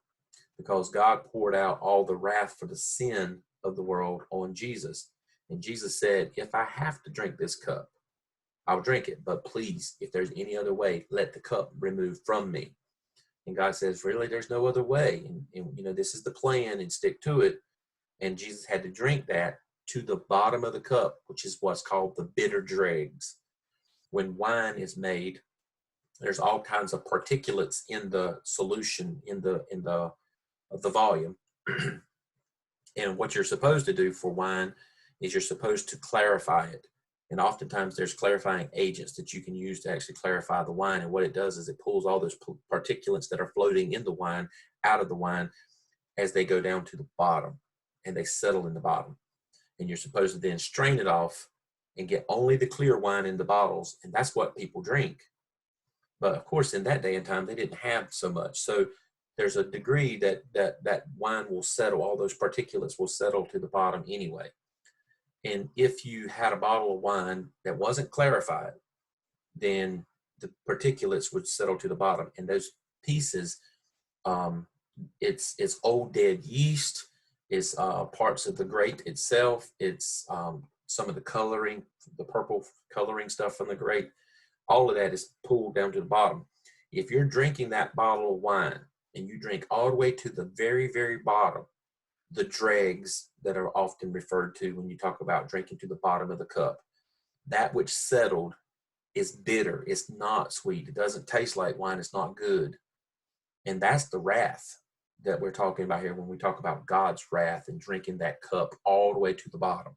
because God poured out all the wrath for the sin of the world on Jesus. And Jesus said, if I have to drink this cup, I'll drink it. But please, if there's any other way, let the cup remove from me. And God says, really, there's no other way. And this is the plan, and stick to it. And Jesus had to drink that to the bottom of the cup, which is what's called the bitter dregs. When wine is made, there's all kinds of particulates in the solution, in the volume. And what you're supposed to do for wine is you're supposed to clarify it. And oftentimes there's clarifying agents that you can use to actually clarify the wine. And what it does is it pulls all those particulates that are floating in the wine out of the wine as they go down to the bottom, and they settle in the bottom. And you're supposed to then strain it off and get only the clear wine in the bottles. And that's what people drink. But of course, in that day and time, they didn't have so much. So there's a degree that wine will settle, all those particulates will settle to the bottom anyway. And if you had a bottle of wine that wasn't clarified, then the particulates would settle to the bottom. And those pieces, it's old dead yeast, it's parts of the grape itself, it's some of the coloring, the purple coloring stuff from the grape. All of that is pulled down to the bottom. If you're drinking that bottle of wine and you drink all the way to the very, very bottom, the dregs that are often referred to when you talk about drinking to the bottom of the cup, that which settled is bitter. It's not sweet. It doesn't taste like wine. It's not good. And that's the wrath that we're talking about here when we talk about God's wrath and drinking that cup all the way to the bottom,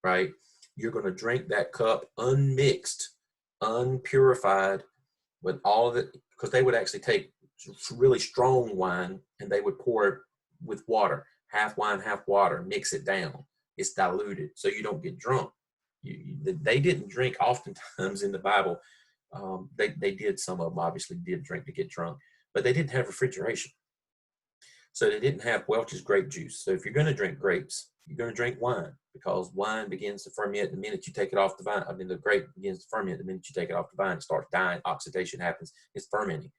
right? You're going to drink that cup unmixed, unpurified, with all of it, because they would actually take really strong wine and they would pour it with water, half wine, half water, mix it down. It's diluted so you don't get drunk. They didn't drink oftentimes in the Bible. They did, some of them obviously did drink to get drunk, but they didn't have refrigeration. So they didn't have Welch's grape juice. So if you're going to drink grapes, you're going to drink wine, because wine begins to ferment the minute you take it off the vine. I mean, the grape begins to ferment the minute you take it off the vine. It starts dying. Oxidation happens. It's fermenting.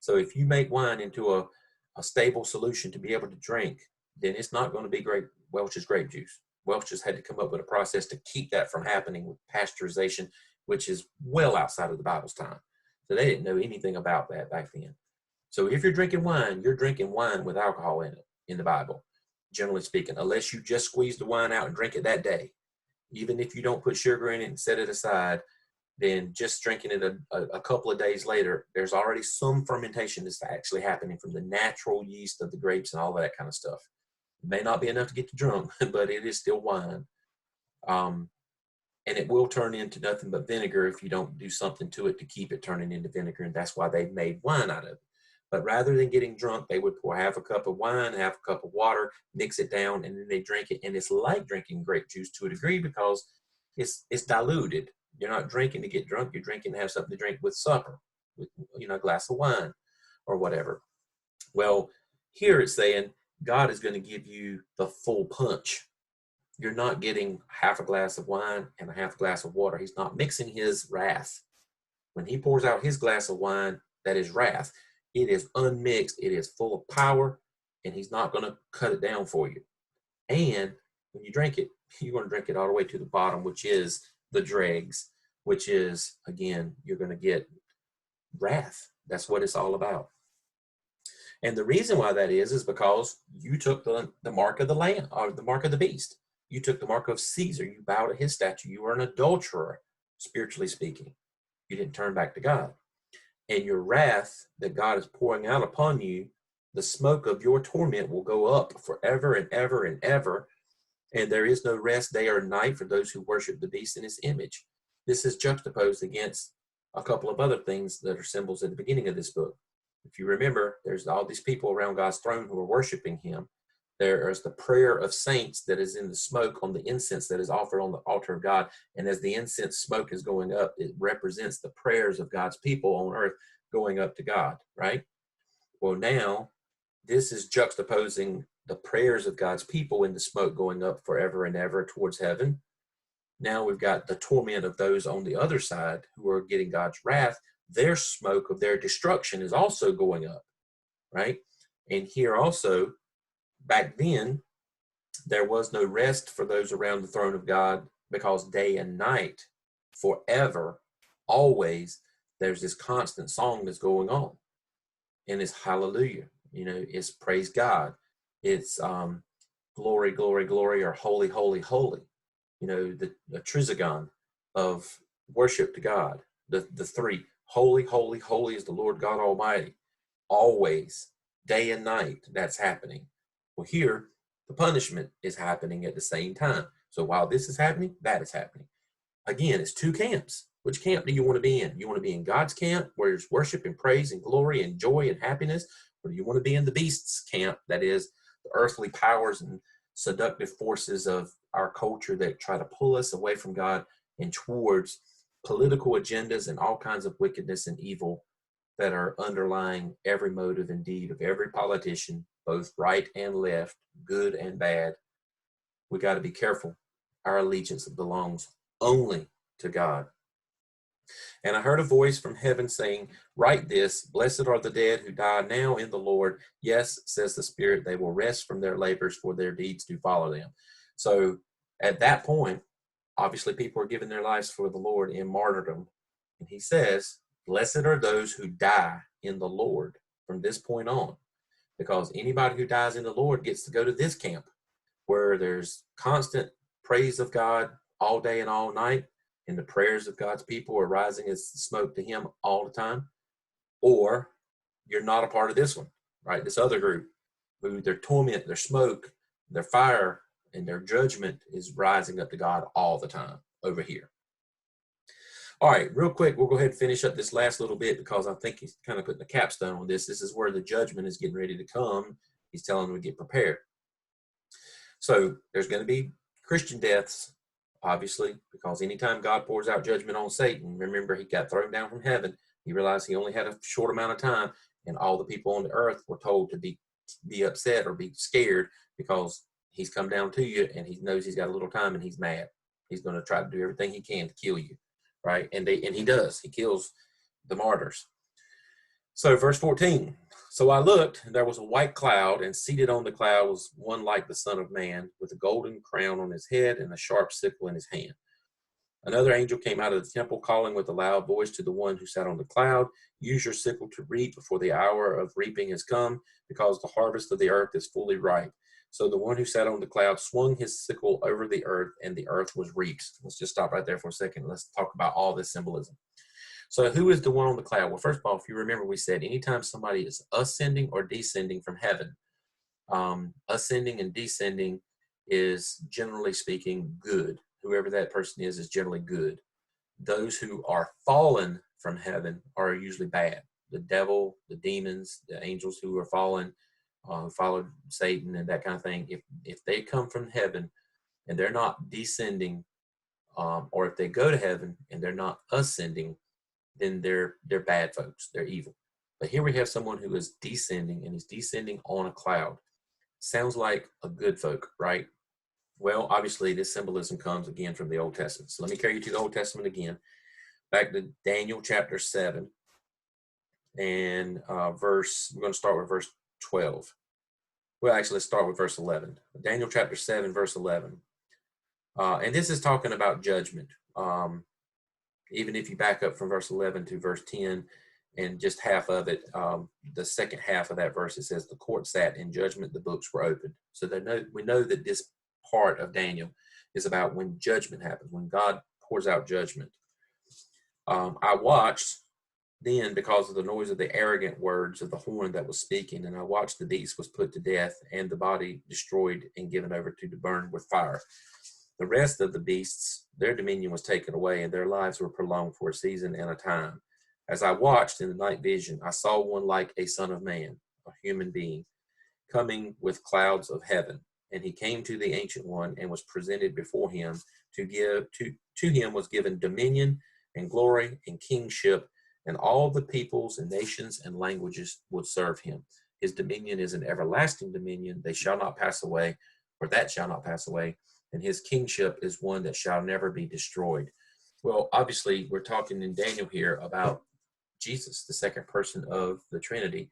So if you make wine into a stable solution to be able to drink, then it's not going to be Welch's grape juice. Welch just had to come up with a process to keep that from happening with pasteurization, which is well outside of the Bible's time. So they didn't know anything about that back then. So if you're drinking wine, you're drinking wine with alcohol in it in the Bible, generally speaking, unless you just squeeze the wine out and drink it that day. Even if you don't put sugar in it and set it aside, then just drinking it a couple of days later, there's already some fermentation that's actually happening from the natural yeast of the grapes and all that kind of stuff. It may not be enough to get you drunk, but it is still wine. And it will turn into nothing but vinegar if you don't do something to it to keep it turning into vinegar, and that's why they made wine out of it. But rather than getting drunk, they would pour half a cup of wine, half a cup of water, mix it down, and then they drink it. And it's like drinking grape juice to a degree, because it's diluted. You're not drinking to get drunk. You're drinking to have something to drink with supper, with a glass of wine or whatever. Well, here it's saying God is going to give you the full punch. You're not getting half a glass of wine and a half a glass of water. He's not mixing his wrath. When he pours out his glass of wine, that is wrath. It is unmixed. It is full of power, and he's not going to cut it down for you. And when you drink it, you're going to drink it all the way to the bottom, which is the dregs, which is, again, you're going to get wrath. That's what it's all about. And the reason why that is because you took the mark of the Lamb, or the mark of the beast. You took the mark of Caesar. You bowed at his statue. You were an adulterer, spiritually speaking. You didn't turn back to God. And your wrath that God is pouring out upon you, the smoke of your torment will go up forever and ever and ever. And there is no rest day or night for those who worship the beast in his image. This is juxtaposed against a couple of other things that are symbols at the beginning of this book. If you remember, there's all these people around God's throne who are worshiping him. There is the prayer of saints that is in the smoke on the incense that is offered on the altar of God. And as the incense smoke is going up, it represents the prayers of God's people on earth going up to God, right? Well, now this is juxtaposing the prayers of God's people in the smoke going up forever and ever towards heaven. Now we've got the torment of those on the other side who are getting God's wrath. Their smoke of their destruction is also going up, right? And here also, back then, there was no rest for those around the throne of God, because day and night, forever, always, there's this constant song that's going on. And it's hallelujah. It's praise God. It's glory, glory, glory, or holy, holy, holy. The trisagon of worship to God. The three, holy, holy, holy is the Lord God Almighty. Always, day and night, that's happening. Well, here, The punishment is happening at the same time. So while this is happening, that is happening. Again, it's two camps. Which camp do you want to be in? You want to be in God's camp, where there's worship and praise and glory and joy and happiness? Or do you want to be in the beast's camp, that is the earthly powers and seductive forces of our culture that try to pull us away from God and towards political agendas and all kinds of wickedness and evil that are underlying every motive and deed of every politician, both right and left, good and bad? We got to be careful. Our allegiance belongs only to God. And I heard a voice from heaven saying, "Write this, blessed are the dead who die now in the Lord. Yes, says the Spirit, they will rest from their labors, for their deeds do follow them." So at that point, obviously people are giving their lives for the Lord in martyrdom. And he says, blessed are those who die in the Lord from this point on. Because anybody who dies in the Lord gets to go to this camp where there's constant praise of God all day and all night, and the prayers of God's people are rising as smoke to him all the time. Or you're not a part of this one, right? This other group, who their torment, their smoke, their fire, and their judgment is rising up to God all the time over here. All right, real quick, we'll go ahead and finish up this last little bit, because I think he's kind of putting the capstone on this. This is where the judgment is getting ready to come. He's telling them to get prepared. So there's going to be Christian deaths, obviously, because anytime God pours out judgment on Satan, remember, he got thrown down from heaven. He realized he only had a short amount of time, and all the people on the earth were told to be upset or be scared, because he's come down to you and he knows he's got a little time and he's mad. He's going to try to do everything he can to kill you, right? And he does. He kills the martyrs. So verse 14, so I looked, and there was a white cloud, and seated on the cloud was one like the Son of Man, with a golden crown on his head and a sharp sickle in his hand. Another angel came out of the temple, calling with a loud voice to the one who sat on the cloud, use your sickle to reap, before the hour of reaping has come, because the harvest of the earth is fully ripe. So the one who sat on the cloud swung his sickle over the earth, and the earth was reaped. Let's just stop right there for a second. Let's talk about all this symbolism. So who is the one on the cloud? Well, first of all, if you remember, we said anytime somebody is ascending or descending from heaven, ascending and descending is, generally speaking, good. Whoever that person is generally good. Those who are fallen from heaven are usually bad. The devil, the demons, the angels who are fallen, who followed Satan and that kind of thing, if they come from heaven and they're not descending, or if they go to heaven and they're not ascending, then they're bad folks. They're evil. But here we have someone who is descending, and he's descending on a cloud. Sounds like a good folk, right? Well, obviously this symbolism comes again from the Old Testament. So let me carry you to the Old Testament again, back to Daniel chapter 7, and we're going to start with verse 12. Well, actually, let's start with verse 11. Daniel chapter 7, verse 11. And this is talking about judgment. Even if you back up from verse 11 to verse 10 and just half of it, the second half of that verse, it says, the court sat in judgment, the books were opened. So we know that this part of Daniel is about when judgment happens, when God pours out judgment. I watched then, because of the noise of the arrogant words of the horn that was speaking, and I watched the beast was put to death, and the body destroyed and given over to burn with fire. The rest of the beasts, their dominion was taken away, and their lives were prolonged for a season and a time. As I watched in the night vision, I saw one like a son of man, a human being, coming with clouds of heaven. And he came to the Ancient One and was presented before him. To him was given dominion and glory and kingship, and all the peoples and nations and languages would serve him. His dominion is an everlasting dominion. They shall not pass away, or that shall not pass away. And his kingship is one that shall never be destroyed. Well, obviously, we're talking in Daniel here about Jesus, the second person of the Trinity.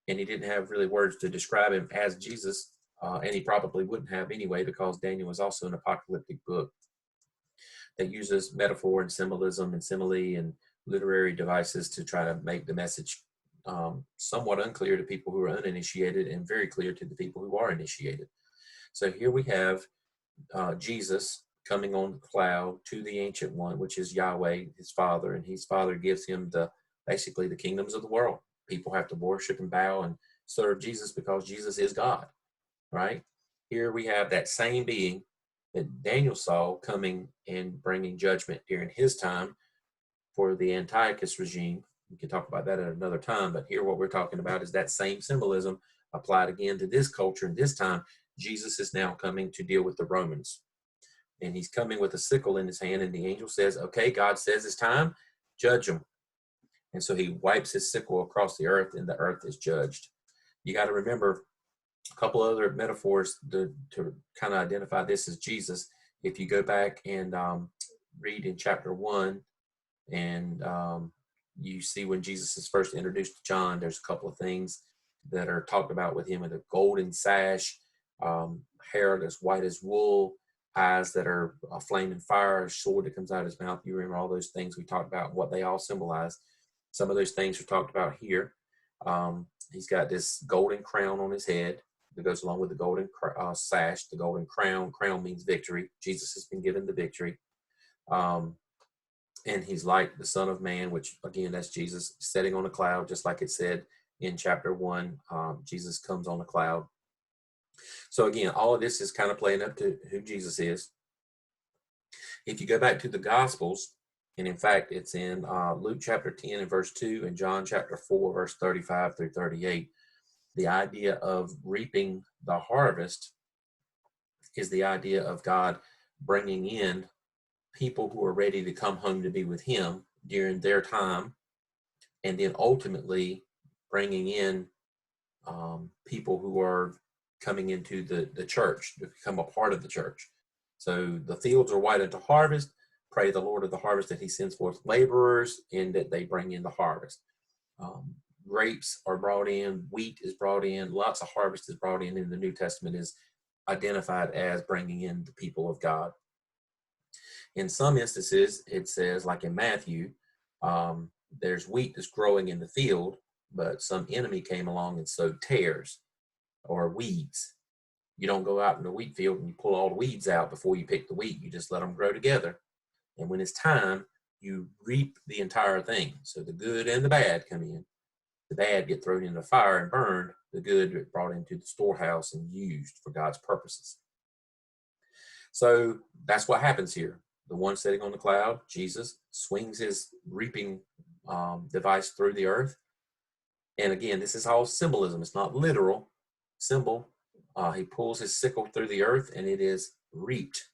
And he didn't have really words to describe him as Jesus, and he probably wouldn't have anyway, because Daniel is also an apocalyptic book that uses metaphor and symbolism and simile and literary devices to try to make the message somewhat unclear to people who are uninitiated and very clear to the people who are initiated. So here we have Jesus coming on the cloud to the Ancient One, which is Yahweh, his Father, and his Father gives him basically the kingdoms of the world. People have to worship and bow and serve Jesus because Jesus is God, right? Here we have that same being that Daniel saw coming and bringing judgment during his time for the Antiochus regime. We can talk about that at another time, but here what we're talking about is that same symbolism applied again to this culture. And this time, Jesus is now coming to deal with the Romans. And he's coming with a sickle in his hand, and the angel says, okay, God says it's time, judge them. And so he wipes his sickle across the earth, and the earth is judged. You got to remember a couple other metaphors to kind of identify this as Jesus. If you go back and read in chapter 1, and you see when Jesus is first introduced to John, there's a couple of things that are talked about with him: in a golden sash, hair as white as wool, eyes that are a flaming fire, a sword that comes out of his mouth. You remember all those things we talked about, what they all symbolize. Some of those things are talked about here. He's got this golden crown on his head that goes along with the golden sash, the golden crown. Crown means victory. Jesus has been given the victory. And he's like the Son of Man, which again, that's Jesus sitting on a cloud, just like it said in chapter 1. Jesus comes on a cloud. So again, all of this is kind of playing up to who Jesus is. If you go back to the Gospels, and in fact, it's in Luke chapter 10 and verse 2 and John chapter 4, verse 35 through 38, the idea of reaping the harvest is the idea of God bringing in people who are ready to come home to be with him during their time, and then ultimately bringing in people who are coming into the church to become a part of the church. So the fields are white unto harvest. Pray the Lord of the harvest that he sends forth laborers and that they bring in the harvest. Grapes are brought in, wheat is brought in, lots of harvest is brought in the New Testament is identified as bringing in the people of God. In some instances, it says, like in Matthew, there's wheat that's growing in the field, but some enemy came along and sowed tares or weeds. You don't go out in the wheat field and you pull all the weeds out before you pick the wheat. You just let them grow together. And when it's time, you reap the entire thing. So the good and the bad come in. The bad get thrown in the fire and burned. The good get brought into the storehouse and used for God's purposes. So that's what happens here. The one sitting on the cloud, Jesus, swings his reaping device through the earth. And again, this is all symbolism. It's not literal. Symbol. He pulls his sickle through the earth and it is reaped.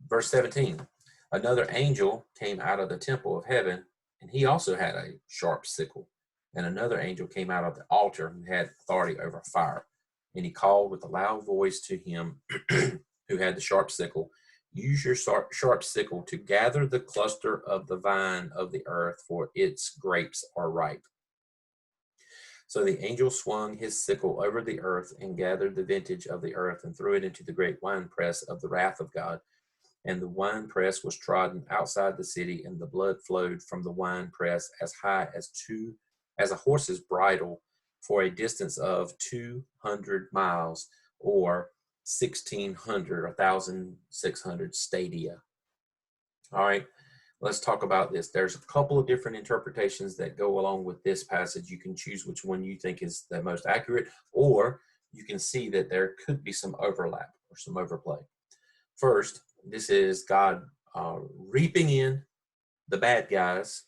Verse 17, another angel came out of the temple of heaven, and he also had a sharp sickle. And another angel came out of the altar and had authority over fire. And he called with a loud voice to him who had the sharp sickle, use your sharp sickle to gather the cluster of the vine of the earth, for its grapes are ripe. So the angel swung his sickle over the earth and gathered the vintage of the earth and threw it into the great winepress of the wrath of God. And the winepress was trodden outside the city, and the blood flowed from the winepress as high as a horse's bridle for a distance of 200 miles, or 1,600 stadia. All right, let's talk about this. There's a couple of different interpretations that go along with this passage. You can choose which one you think is the most accurate, or you can see that there could be some overlap or some overplay. First, this is God reaping in the bad guys,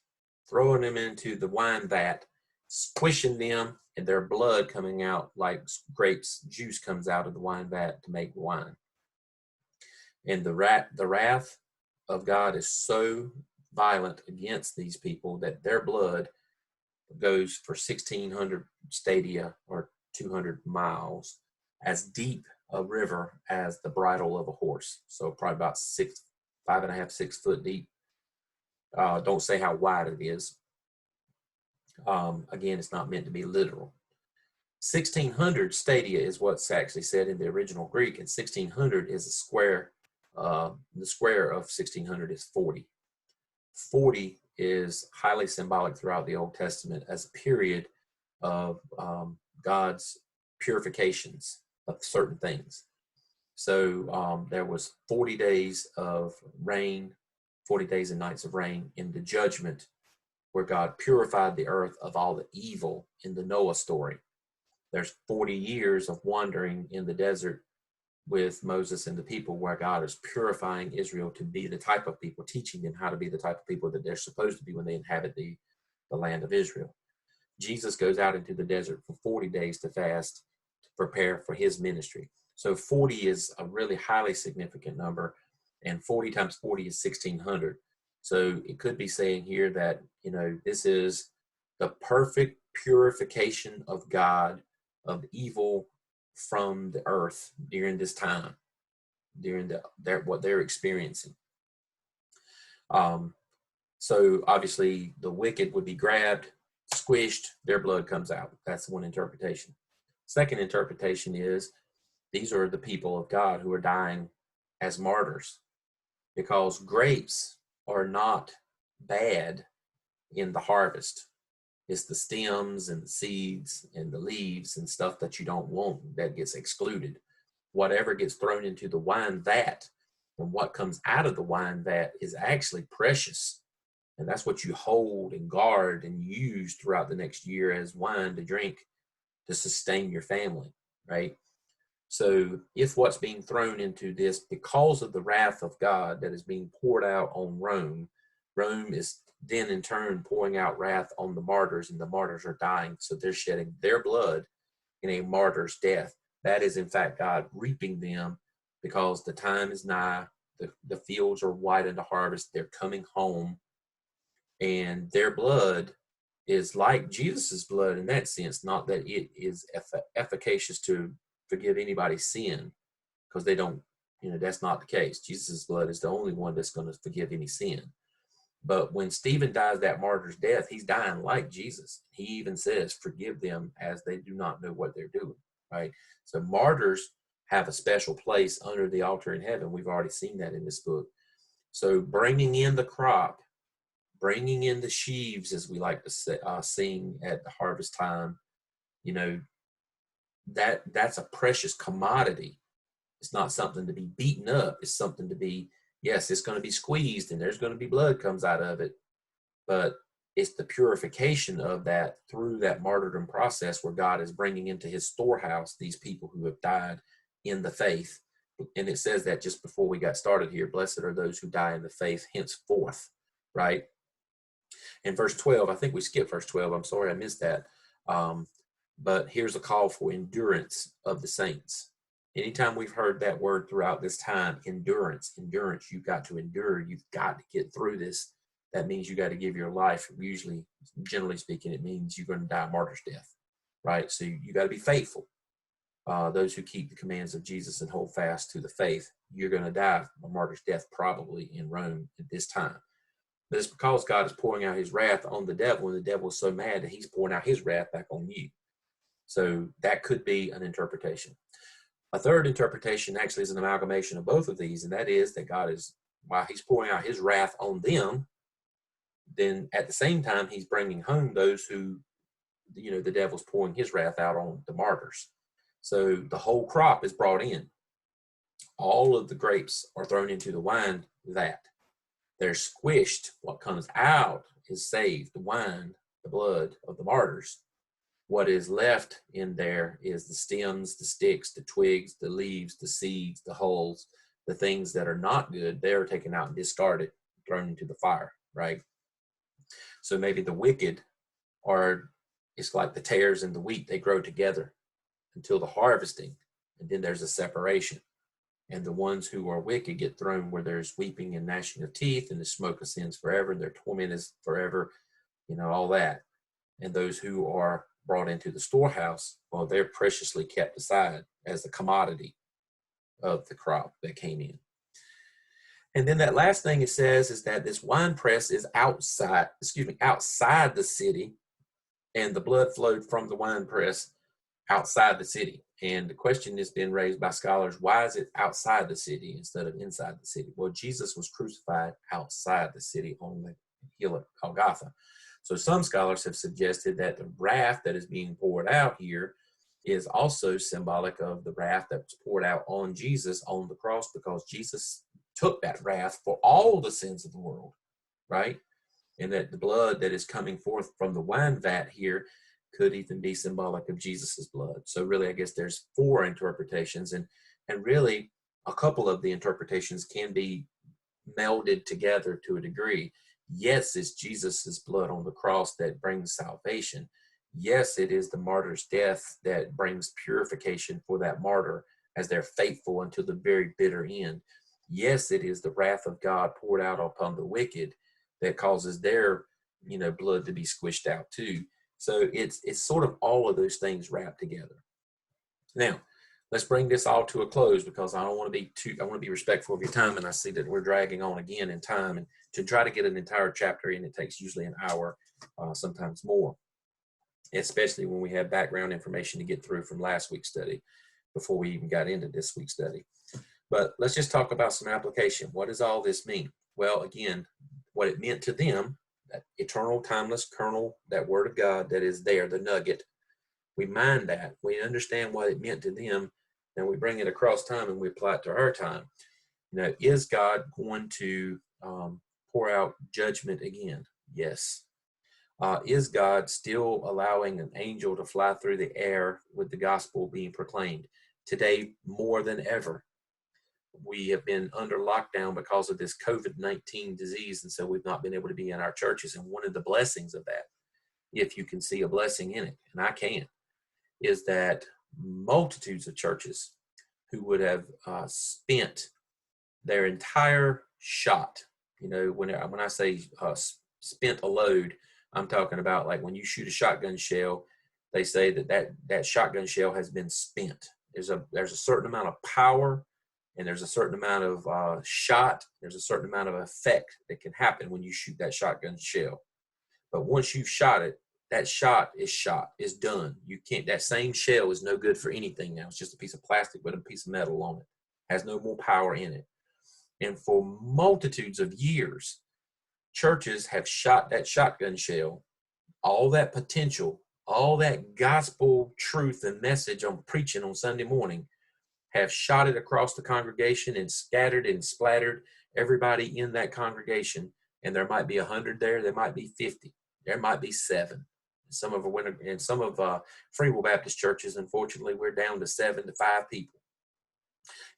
throwing them into the wine vat, squishing them, and their blood coming out like grapes. Juice comes out of the wine vat to make wine. And the wrath of God is so violent against these people that their blood goes for 1,600 stadia, or 200 miles, as deep a river as the bridle of a horse. So probably about 5.5, 6 foot deep. Don't say how wide it is. Again, it's not meant to be literal. 1,600 stadia is what's actually said in the original Greek, and 1,600 is a square. The square of 1,600 is 40. 40 is highly symbolic throughout the Old Testament as a period of God's purifications of certain things. So there was 40 days of rain, 40 days and nights of rain in the judgment, where God purified the earth of all the evil in the Noah story. There's 40 years of wandering in the desert with Moses and the people, where God is purifying Israel to be the type of people, teaching them how to be the type of people that they're supposed to be when they inhabit the land of Israel. Jesus goes out into the desert for 40 days to fast to prepare for his ministry. So 40 is a really highly significant number, and 40 times 40 is 1600. So it could be saying here that, this is the perfect purification of God of evil from the earth during this time, during what they're experiencing. So obviously the wicked would be grabbed, squished, their blood comes out. That's one interpretation. Second interpretation is these are the people of God who are dying as martyrs, because grapes are not bad in the harvest. It's the stems and the seeds and the leaves and stuff that you don't want that gets excluded. Whatever gets thrown into the wine vat and what comes out of the wine vat is actually precious. And that's what you hold and guard and use throughout the next year as wine to drink to sustain your family, right? So if what's being thrown into this, because of the wrath of God that is being poured out on Rome, Rome is then in turn pouring out wrath on the martyrs, and the martyrs are dying. So they're shedding their blood in a martyr's death. That is in fact God reaping them, because the time is nigh. The fields are white unto harvest. They're coming home, and their blood is like Jesus's blood in that sense, not that it is efficacious to forgive anybody's sin, because they don't, that's not the case. Jesus's blood is the only one that's going to forgive any sin. But when Stephen dies that martyr's death, he's dying like Jesus. He even says, forgive them as they do not know what they're doing, right? So martyrs have a special place under the altar in heaven. We've already seen that in this book. So bringing in the crop, bringing in the sheaves, as we like to sing at the harvest time, that's a precious commodity. It's not something to be beaten up. It's something to be, yes, it's going to be squeezed and there's going to be blood comes out of it, but it's the purification of that through that martyrdom process, where God is bringing into his storehouse these people who have died in the faith. And it says that just before we got started here, blessed are those who die in the faith henceforth, right? In verse 12, I think we skipped verse 12. I'm sorry I missed that. But here's a call for endurance of the saints. Anytime we've heard that word throughout this time, endurance, you've got to endure. You've got to get through this. That means you got to give your life. Usually, generally speaking, it means you're going to die a martyr's death, right? So you got to be faithful. Those who keep the commands of Jesus and hold fast to the faith, you're going to die a martyr's death probably in Rome at this time. But it's because God is pouring out his wrath on the devil, and the devil is so mad that he's pouring out his wrath back on you. So that could be an interpretation. A third interpretation actually is an amalgamation of both of these, and that is that God is, while he's pouring out his wrath on them, then at the same time he's bringing home those who, the devil's pouring his wrath out on the martyrs. So the whole crop is brought in. All of the grapes are thrown into the wine vat. They're squished. What comes out is saved, the wine, the blood of the martyrs. What is left in there is the stems, the sticks, the twigs, the leaves, the seeds, the hulls, the things that are not good. They are taken out and discarded, thrown into the fire, right? So maybe the wicked it's like the tares and the wheat. They grow together until the harvesting, and then there's a separation. And the ones who are wicked get thrown where there's weeping and gnashing of teeth, and the smoke ascends forever, and their torment is forever, all that. And those who are brought into the storehouse, well, they're preciously kept aside as the commodity of the crop that came in. And then that last thing it says is that this wine press is outside the city, and the blood flowed from the wine press outside the city. And the question has been raised by scholars, why is it outside the city instead of inside the city? Well, Jesus was crucified outside the city on the hill of Golgotha. So some scholars have suggested that the wrath that is being poured out here is also symbolic of the wrath that was poured out on Jesus on the cross, because Jesus took that wrath for all the sins of the world, right? And that the blood that is coming forth from the wine vat here, could even be symbolic of Jesus's blood. So really, I guess there's 4 interpretations, and really a couple of the interpretations can be melded together to a degree. Yes, it's Jesus's blood on the cross that brings salvation. Yes, it is the martyr's death that brings purification for that martyr as they're faithful until the very bitter end. Yes, it is the wrath of God poured out upon the wicked that causes their, blood to be squished out too. So it's sort of all of those things wrapped together. Now, let's bring this all to a close, because I want to be respectful of your time, and I see that we're dragging on again in time, and to try to get an entire chapter in, it takes usually an hour, sometimes more, especially when we have background information to get through from last week's study before we even got into this week's study. But let's just talk about some application. What does all this mean? Well, again, what it meant to them, that eternal, timeless kernel, that word of God that is there, the nugget, we mind that. We understand what it meant to them, and we bring it across time and we apply it to our time. Is God going to pour out judgment again? Yes. Is God still allowing an angel to fly through the air with the gospel being proclaimed? Today, more than ever, we have been under lockdown because of this COVID-19 disease, and so we've not been able to be in our churches. And one of the blessings of that, if you can see a blessing in it, and I can, is that multitudes of churches who would have spent their entire shot, when I say spent a load, I'm talking about like when you shoot a shotgun shell, they say that shotgun shell has been spent. There's a certain amount of power, and there's a certain amount of shot. There's a certain amount of effect that can happen when you shoot that shotgun shell. But once you've shot it, that shot is done. You can't, that same shell is no good for anything now. It's just a piece of plastic with a piece of metal on it. Has no more power in it. And for multitudes of years, churches have shot that shotgun shell, all that potential, all that gospel truth and message on preaching on Sunday morning, have shot it across the congregation and scattered and splattered everybody in that congregation. And there might be 100 there. There might be 50. There might be 7. Some of Free Will Baptist churches, unfortunately, we're down to 7 to 5 people.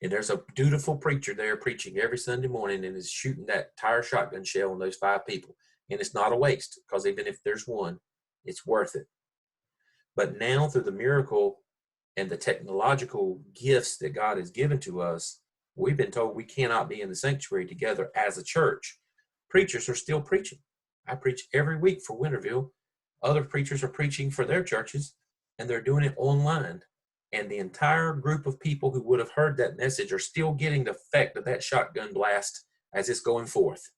And there's a dutiful preacher there preaching every Sunday morning and is shooting that entire shotgun shell on those 5 people. And it's not a waste, because even if there's one, it's worth it. But now, through the miracle and the technological gifts that God has given to us, we've been told we cannot be in the sanctuary together as a church. Preachers are still preaching. I preach every week for Winterville. Other preachers are preaching for their churches, and they're doing it online. And the entire group of people who would have heard that message are still getting the effect of that shotgun blast as it's going forth.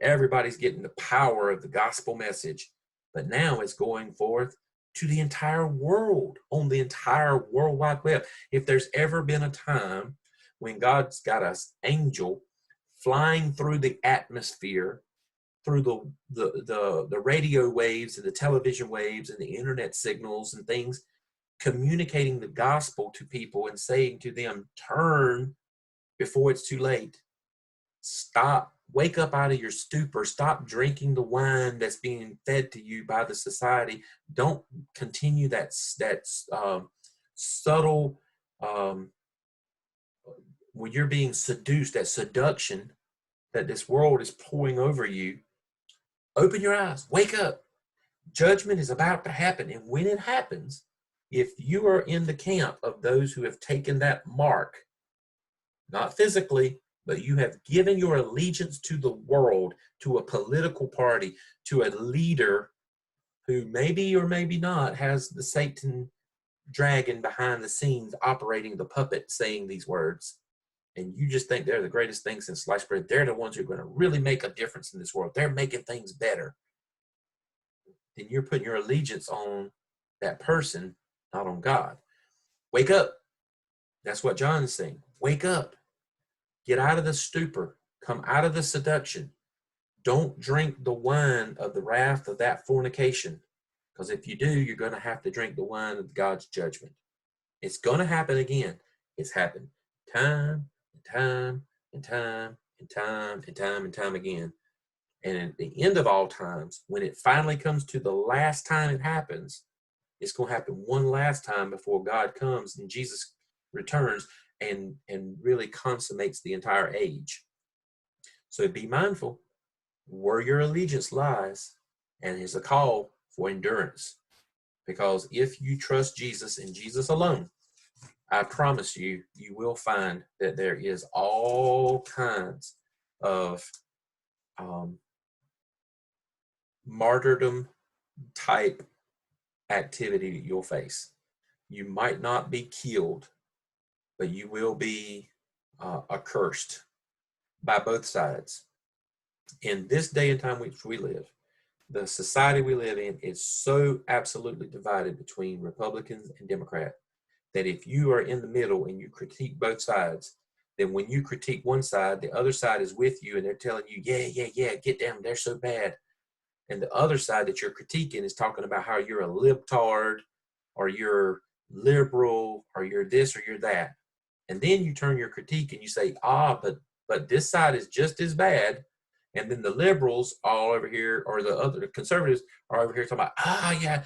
Everybody's getting the power of the gospel message. But now it's going forth to the entire world, on the entire World Wide Web. If there's ever been a time when God's got an angel flying through the atmosphere, through the radio waves and the television waves and the internet signals and things, communicating the gospel to people and saying to them, turn before it's too late. Stop. Wake up out of your stupor. Stop drinking the wine that's being fed to you by the society. Don't continue that subtle, when you're being seduced, that seduction that this world is pouring over you. Open your eyes. Wake up. Judgment is about to happen. And when it happens, if you are in the camp of those who have taken that mark, not physically, but you have given your allegiance to the world, to a political party, to a leader who maybe or maybe not has the Satan dragon behind the scenes operating the puppet saying these words, and you just think they're the greatest thing since sliced bread, they're the ones who are going to really make a difference in this world, they're making things better, then you're putting your allegiance on that person, not on God. Wake up. That's what John is saying. Wake up. Get out of the stupor. Come out of the seduction. Don't drink the wine of the wrath of that fornication, because if you do, you're going to have to drink the wine of God's judgment. It's going to happen again. It's happened time and time and time and time and time and time again. And at the end of all times, when it finally comes to the last time it happens, It's going to happen one last time before God comes and Jesus returns and really consummates the entire age. So be mindful where your allegiance lies, and it's a call for endurance. Because if you trust Jesus and Jesus alone, I promise you, you will find that there is all kinds of martyrdom type activity that you'll face. You might not be killed, but you will be accursed by both sides. In this day and time which we live, the society we live in is so absolutely divided between Republicans and Democrats that if you are in the middle and you critique both sides, then when you critique one side, the other side is with you and they're telling you, yeah, get them, they're so bad. And the other side that you're critiquing is talking about how you're a libtard or you're liberal or you're this or you're that. And then you turn your critique and you say, but this side is just as bad. And then the liberals all over here, or the other conservatives are over here talking about, yeah,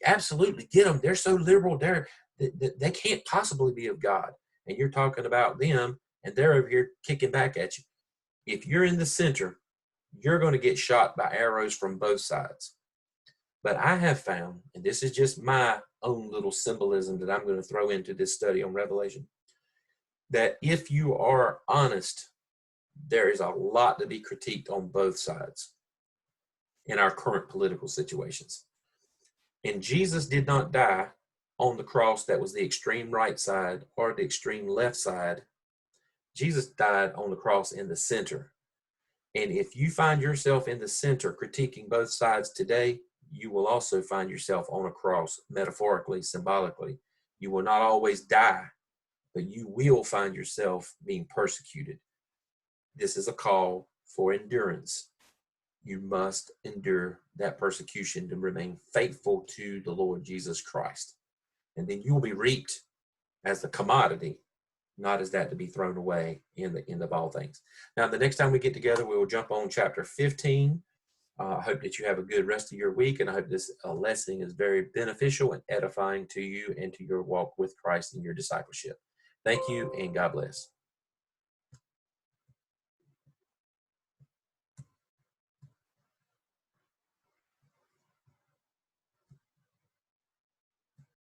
absolutely get them. They're so liberal. They can't possibly be of God. And you're talking about them and they're over here kicking back at you. If you're in the center, you're going to get shot by arrows from both sides. But I have found, and this is just my own little symbolism that I'm going to throw into this study on Revelation, that if you are honest, there is a lot to be critiqued on both sides in our current political situations. And Jesus did not die on the cross that was the extreme right side or the extreme left side. Jesus died on the cross in the center. And if you find yourself in the center critiquing both sides today, you will also find yourself on a cross, metaphorically, symbolically. You will not always die, but you will find yourself being persecuted. This is a call for endurance. You must endure that persecution to remain faithful to the Lord Jesus Christ. And then you will be reaped as the commodity, not as that to be thrown away in the end of all things. Now, the next time we get together, we will jump on chapter 15. I hope that you have a good rest of your week, and I hope this lesson is very beneficial and edifying to you and to your walk with Christ and your discipleship. Thank you, and God bless.